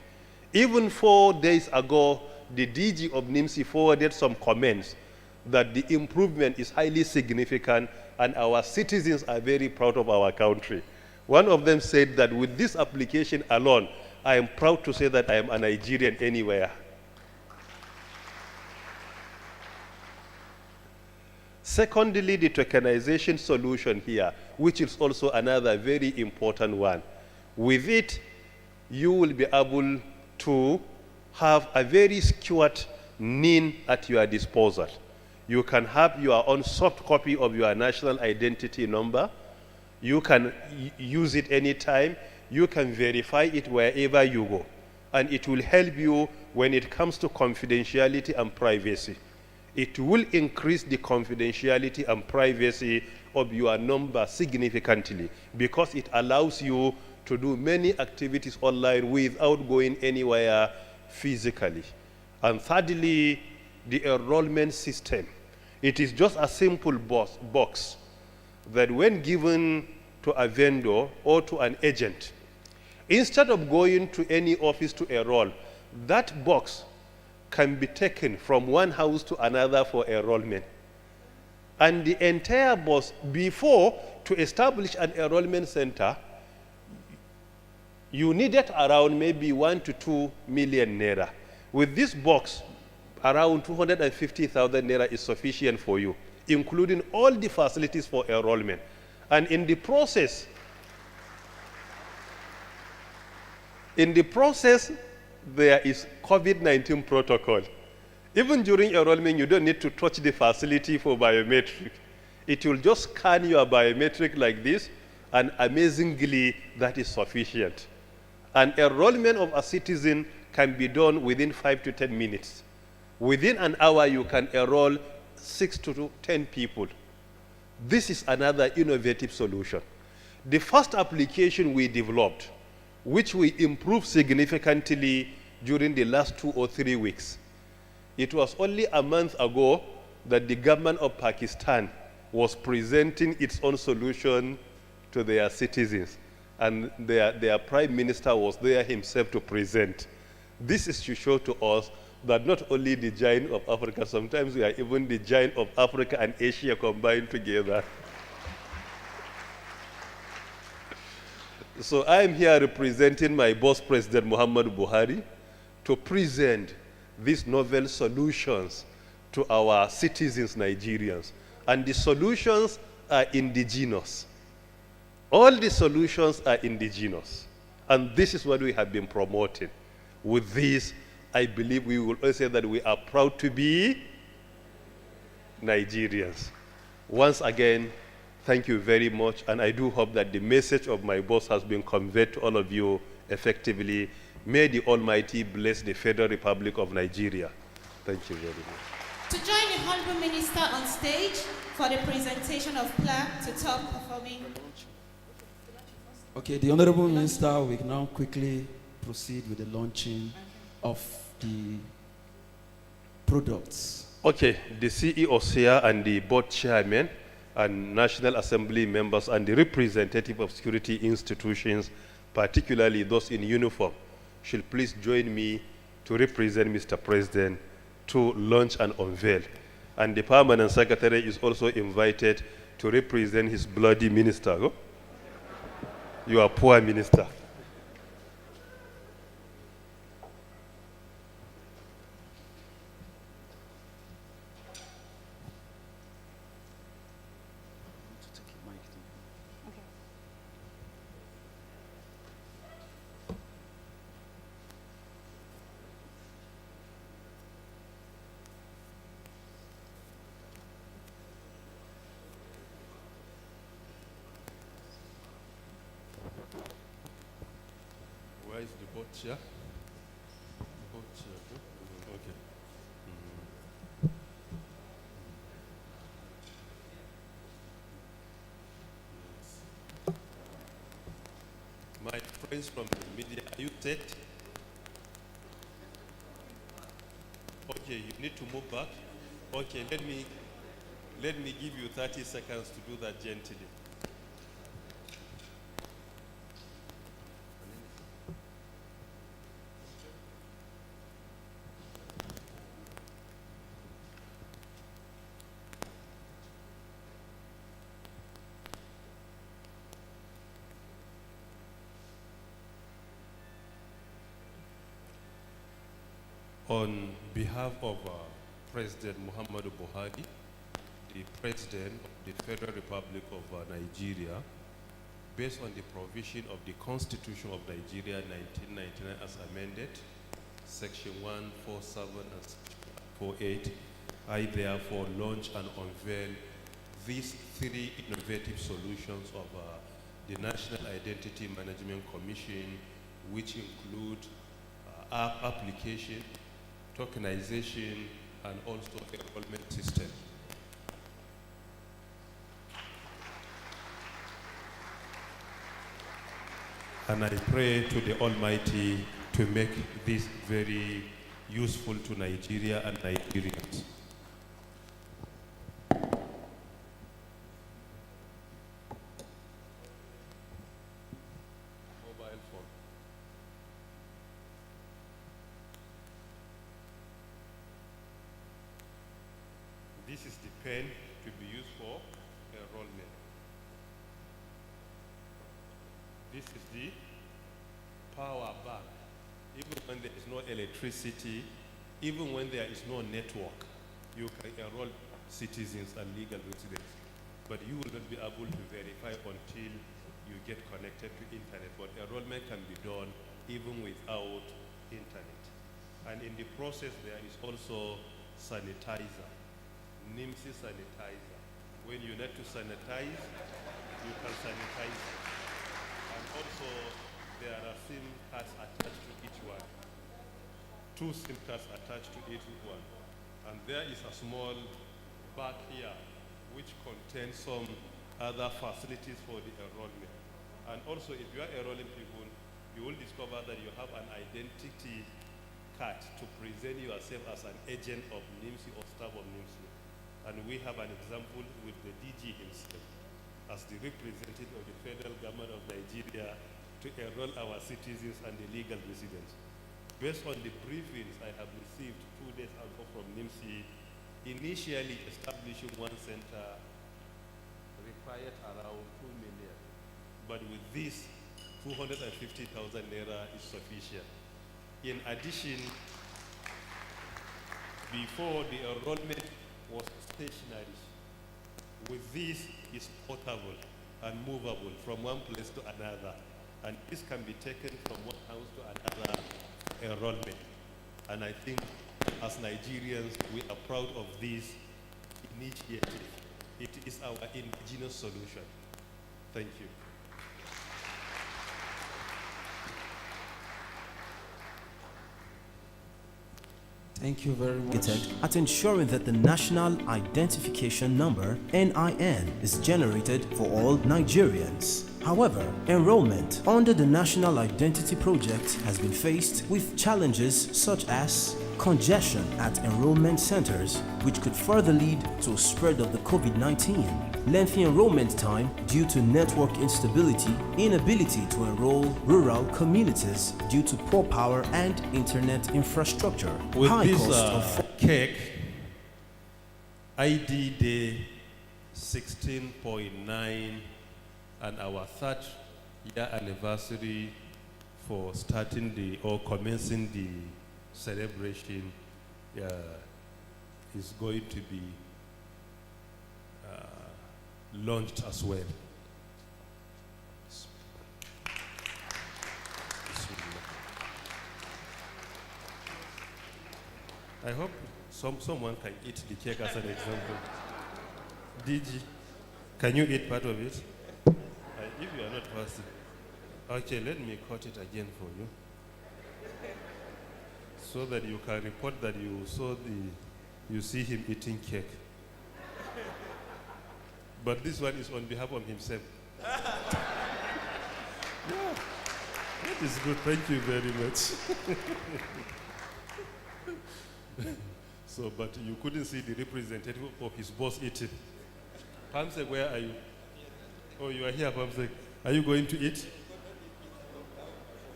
Even 4 days ago, the DG of NIMSI forwarded some comments that the improvement is highly significant and our citizens are very proud of our country. One of them said that with this application alone, I am proud to say that I am a Nigerian anywhere. Secondly, the tokenization solution here, which is also another very important one. With it, you will be able to have a very secured NIN at your disposal. You can have your own soft copy of your national identity number. You can use it anytime. You can verify it wherever you go. And it will help you when it comes to confidentiality and privacy. It will increase the confidentiality and privacy of your number significantly because it allows you to do many activities online without going anywhere physically. And thirdly, the enrollment system. It is just a simple box that when given to a vendor or to an agent, instead of going to any office to enroll, that box can be taken from one house to another for enrollment. And the entire box, before to establish an enrollment center, you needed around maybe 1 to 2 million naira. With this box, around 250,000 naira is sufficient for you, including all the facilities for enrollment. And in the process, there is COVID-19 protocol. Even during enrollment, you don't need to touch the facility for biometric. It will just scan your biometric like this, and amazingly, that is sufficient. And enrollment of a citizen can be done within 5 to 10 minutes. Within an hour, you can enroll 6 to 10 people. This is another innovative solution. The first application we developed, which we improved significantly during the last 2 or 3 weeks. It was only a month ago that the government of Pakistan was presenting its own solution to their citizens. And their prime minister was there himself to present. This is to show to us that not only the giant of Africa, sometimes we are even the giant of Africa and Asia combined together. So I am here representing my boss, President Muhammadu Buhari, to present these novel solutions to our citizens, Nigerians. And the solutions are indigenous. All the solutions are indigenous. And this is what we have been promoting. With this, I believe we will all say that we are proud to be Nigerians. Once again, thank you very much, and I do hope that the message of my boss has been conveyed to all of you effectively. May the Almighty bless the Federal Republic of Nigeria. Thank you very much. To join the Honorable Minister on stage for the presentation of plaque to top performing. Okay, the Honorable Minister will now quickly proceed with the launching of the products. Okay, the CEO here and the board chairman and National Assembly members and the representative of security institutions, particularly those in uniform, should please join me to represent Mr. President to launch and unveil. And the permanent secretary is also invited to represent his bloody minister. You are poor minister. Where is the board chair? Board chair, okay. My friends from the media, are you set? Okay, you need to move back. Okay, let me give you 30 seconds to do that gently. On behalf of President Muhammadu Buhari, the President of the Federal Republic of Nigeria, based on the provision of the Constitution of Nigeria 1999 as amended, Section 147 and 48, I therefore launch and unveil these three innovative solutions of the National Identity Management Commission, which include app application, tokenization, and also enrollment system. And I pray to the Almighty to make this very useful to Nigeria and Nigerians. Mobile phone. This is the pen to be used for enrollment. This is the power bank. Even when there is no electricity, even when there is no network, you can enroll citizens and legal residents. But you will not be able to verify until you get connected to internet. But enrollment can be done even without internet. And in the process, there is also sanitizer, NIMSI sanitizer. When you need to sanitize, you can sanitize. And also, there are SIM cards attached to each one. 2 SIM cards attached to each one. And there is a small bag here which contains some other facilities for the enrollment. And also, if you are enrolling people, you will discover that you have an identity card to present yourself as an agent of NIMSI or staff of NIMSI. And we have an example with the DG himself as the representative of the federal government of Nigeria to enroll our citizens and the legal residents. Based on the briefings I have received 2 days ago from NIMSI, initially establishing one center required around 2 million. But with this, 250,000 naira is sufficient. In addition, before the enrollment was stationary. With this, it's portable and movable from one place to another. And this can be taken from one house to another enrollment. And I think as Nigerians, we are proud of this initiative. It is our indigenous solution. Thank you. Thank you very much. At ensuring that the National Identification Number, NIN, is generated for all Nigerians. However, enrollment under the National Identity Project has been faced with challenges such as congestion at enrollment centers, which could further lead to a spread of the COVID-19, lengthy enrollment time due to network instability, inability to enroll rural communities due to poor power and internet infrastructure, with high this cost of cake, ID Day 16.9 and our 3rd year anniversary for starting or commencing the celebration is going to be launched as well. I hope someone can eat the cake as an example. DG, can you eat part of it? If you are not fasting. Okay, let me cut it again for you, so that you can report that you see him eating cake. But this one is on behalf of himself. Yeah. That is good. Thank you very much. So, but you couldn't see the representative of his boss eating. Pamsek, where are you? Oh, you are here, Pamsek. Are you going to eat?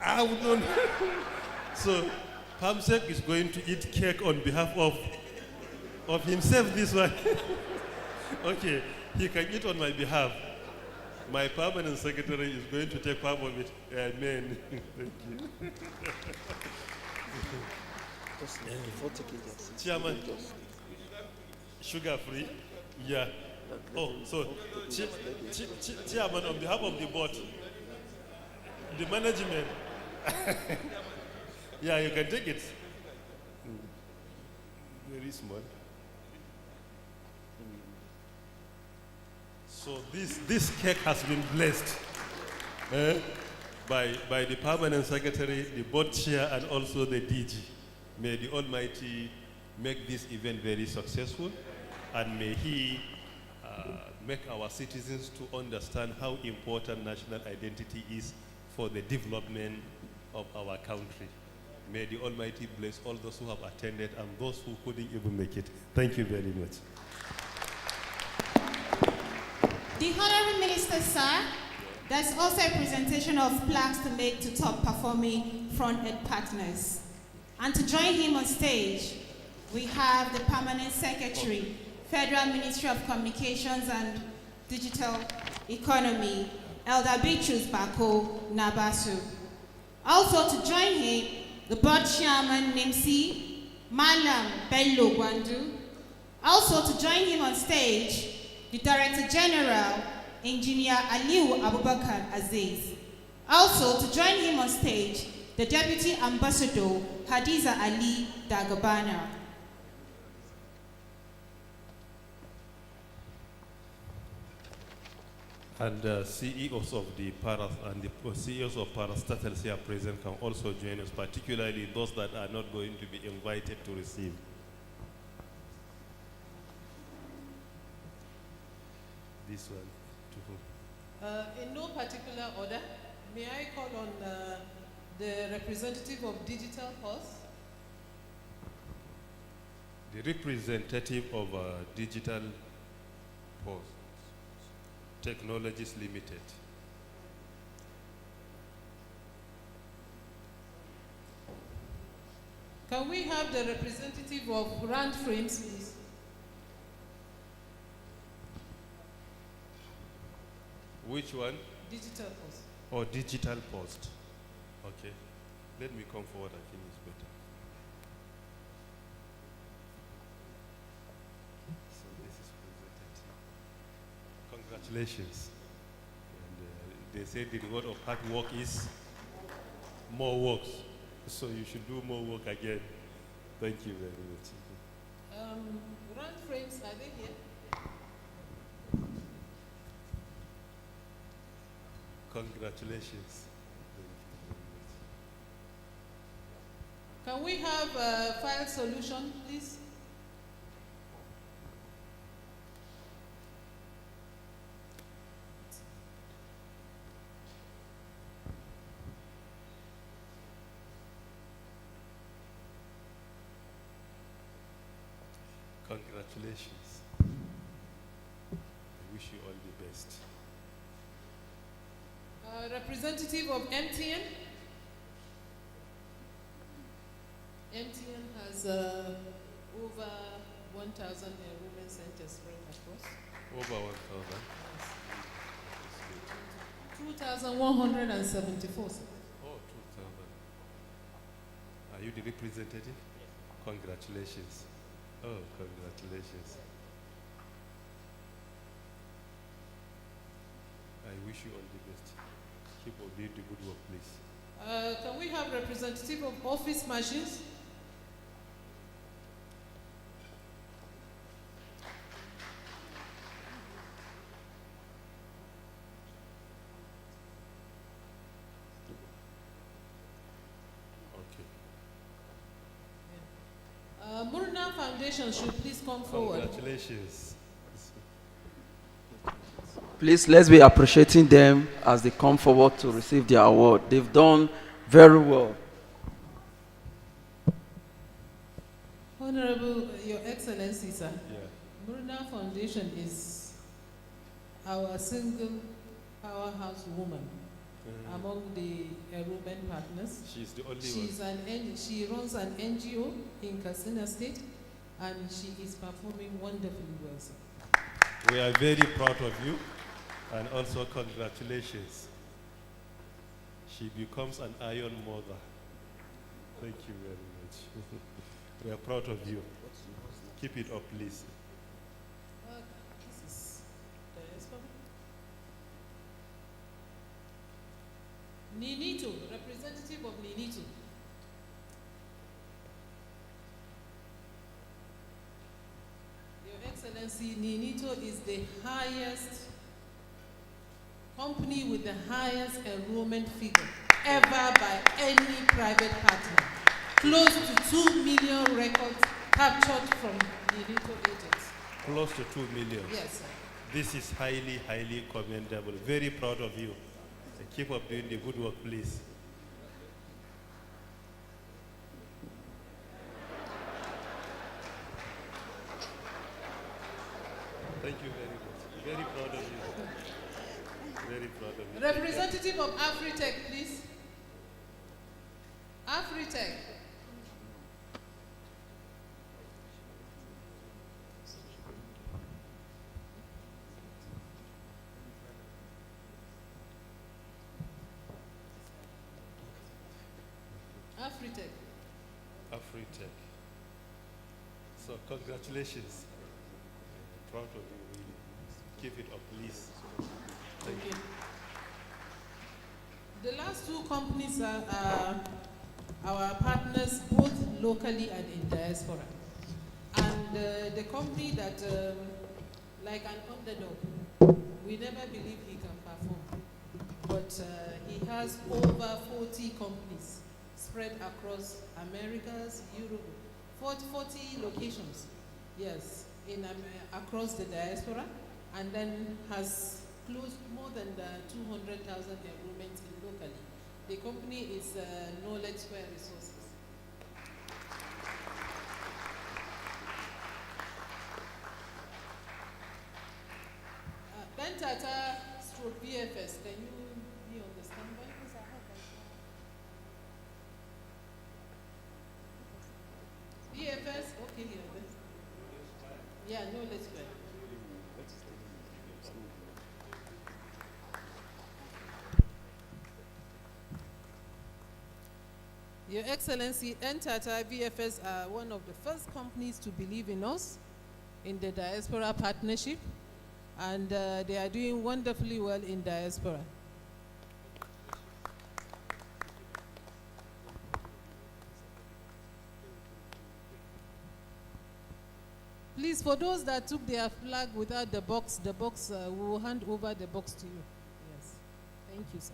I would not. So, Pamsek is going to eat cake on behalf of himself this one. Okay, he can eat on my behalf. My permanent secretary is going to take part of it. Amen. Thank you. Chairman, sugar free? Yeah. Oh, so, Chairman, on behalf of the board, the management, yeah, you can take it. Very small. So this cake has been blessed by the permanent secretary, the board chair, and also the DG. May the Almighty make this event very successful, and may He make our citizens to understand how important national identity is for the development of our country. May the Almighty bless all those who have attended and those who couldn't even make it. Thank you very much. The Honorable Minister, sir, there's also a presentation of plaques to make to top performing front-end partners. And to join him on stage, we have the Permanent Secretary, Federal Ministry of Communications and Digital Economy, Elder Beatrice Bako Nabasu. Also to join him, the Board Chairman, NIMSI, Malam Bello Gwandu. Also to join him on stage, the Director General, Engineer Aliu Abubakar Aziz. Also to join him on stage, the Deputy Ambassador, Hadiza Ali Dagabana. And CEOs of the Paras and the CEOs of parastatals here present can also join us, particularly those that are not going to be invited to receive. This one to whom? In no particular order, may I call on the representative of Digital Pulse? The representative of Digital Pulse Technologies Limited. Can we have the representative of Grand Frames, please? Which one? Digital Post. Oh, Digital Post. Okay. Let me come forward, I think it's better. So this is presented. Congratulations. And they say the reward of hard work is more works. So you should do more work again. Thank you very much. Grand Frames, are they here? Congratulations. Can we have a file solution, please? Congratulations. I wish you all the best. Representative of MTN. MTN has over 1,000 enrollment centers spread across. Over 1,000? Yes. 2,174. Oh, 2,000. Are you the representative? Yes. Congratulations. Oh, congratulations. I wish you all the best. Keep on doing the good work, please. Can we have representative of office machines? Murna Foundation should please come forward. Congratulations. Please, let's be appreciating them as they come forward to receive their award. They've done very well. Honorable, Your Excellency, sir. Bruna Foundation is our single powerhouse woman among the women partners. She's the only She runs an NGO in Katsina State, and she is performing wonderfully well, sir. We are very proud of you, and also congratulations. She becomes an iron mother. Thank you very much. We are proud of you. Keep it up, please. This is diaspora. Ninito, representative of Ninito. Your Excellency, Ninito is the highest company with the highest enrollment figure ever by any private partner. Close to 2 million records captured from Ninito agents. Close to 2 million. Yes, sir. This is highly, highly commendable. Very proud of you. So keep up doing the good work, please. Thank you very much. Very proud of you. Very proud of you. Representative of Afritech, please. Afritech. Afritech. Afritech. So congratulations. Proud of you, really. Keep it up, please. Thank you. The last two companies are our partners, both locally and in diaspora. And the company that, like an underdog, we never believe he can perform. But he has over 40 companies spread across Americas, Europe, 40 locations, yes, across the diaspora, and then has closed more than 200,000 enrollments locally. The company is Knowledge Square Resources. Bentata stroke VFS, can you be on the standby? VFS, okay, yeah, Knowledge Square. Your Excellency, NTATA VFS are one of the first companies to believe in us in the diaspora partnership, and they are doing wonderfully well in diaspora. Please, for those that took their flag without the box, we will hand over the box to you. Yes. Thank you, sir.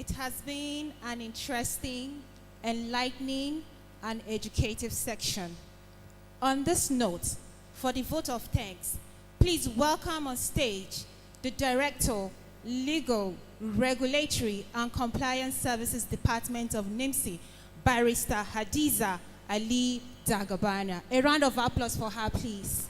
It has been an interesting, enlightening, and educative section. On this note, for the vote of thanks, please welcome on stage the Director, Legal, Regulatory, and Compliance Services Department of NIMSI, Barrister Hadiza Ali Dagabana. A round of applause for her, please.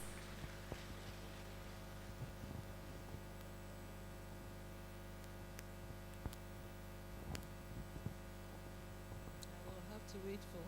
To wait for.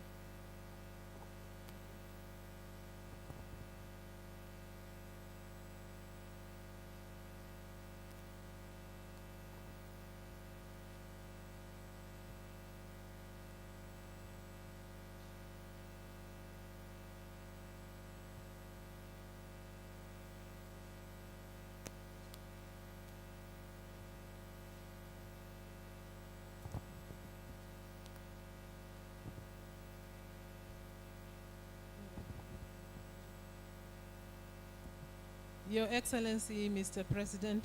Your Excellency, Mr. President,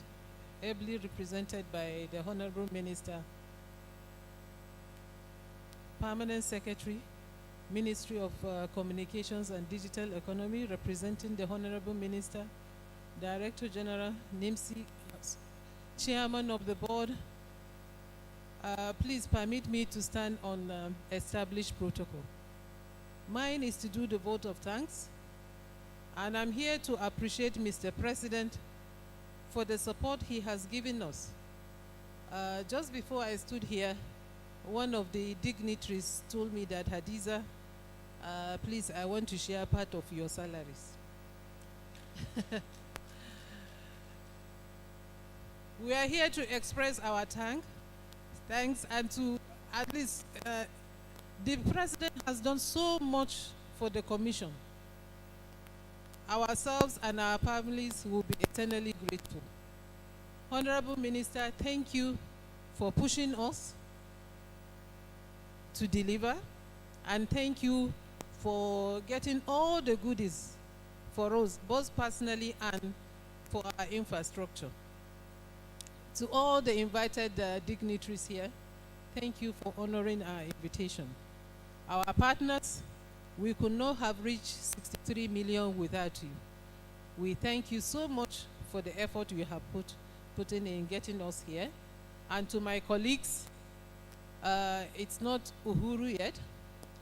ably represented by the Honorable Minister, Permanent Secretary, Ministry of Communications and Digital Economy, representing the Honorable Minister, Director General, NIMSI, Chairman of the Board, please permit me to stand on established protocol. Mine is to do the vote of thanks. And I'm here to appreciate Mr. President for the support he has given us. Just before I stood here, one of the dignitaries told me that, Hadiza, please, I want to share part of your salaries. We are here to express our thanks, and to at least the President has done so much for the Commission. Ourselves and our families will be eternally grateful. Honorable Minister, thank you for pushing us to deliver, and thank you for getting all the goodies for us, both personally and for our infrastructure. To all the invited dignitaries here, thank you for honoring our invitation. Our partners, we could not have reached 63 million without you. We thank you so much for the effort you have put in getting us here. And to my colleagues, it's not Uhuru yet.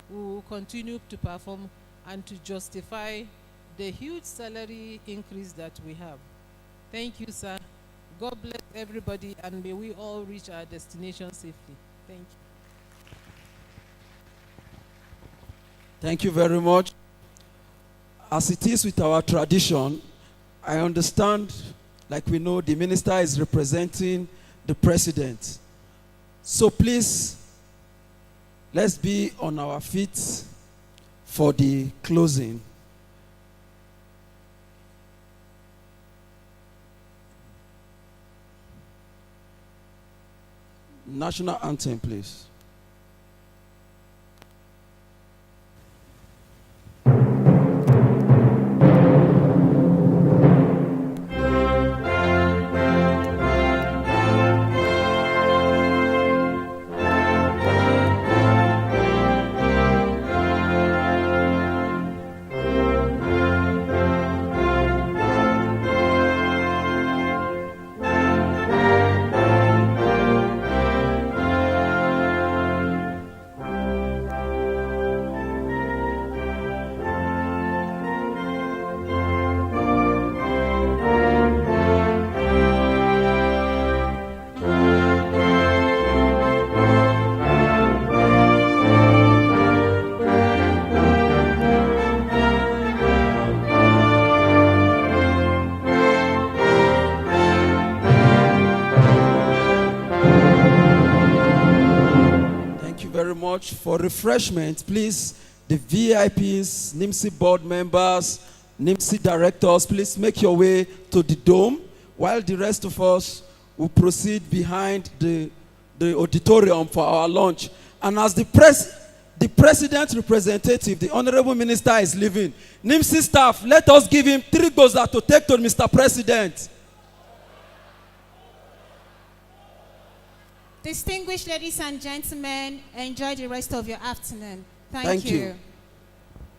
We will continue to perform and to justify the huge salary increase that we have. Thank you, sir. God bless everybody, and may we all reach our destination safely. Thank you. Thank you very much. As it is with our tradition, I understand, like we know, the minister is representing the president. So please, let's be on our feet for the closing. National anthem, please. For refreshment, please, the VIPs, NIMSI board members, NIMSI directors, please make your way to the dome, while the rest of us will proceed behind the auditorium for our lunch. And as the president representative, the honorable minister is leaving, NIMSI staff, let us give him 3 goza to take to Mr. President. Distinguished ladies and gentlemen, enjoy the rest of your afternoon. Thank Thank you. you.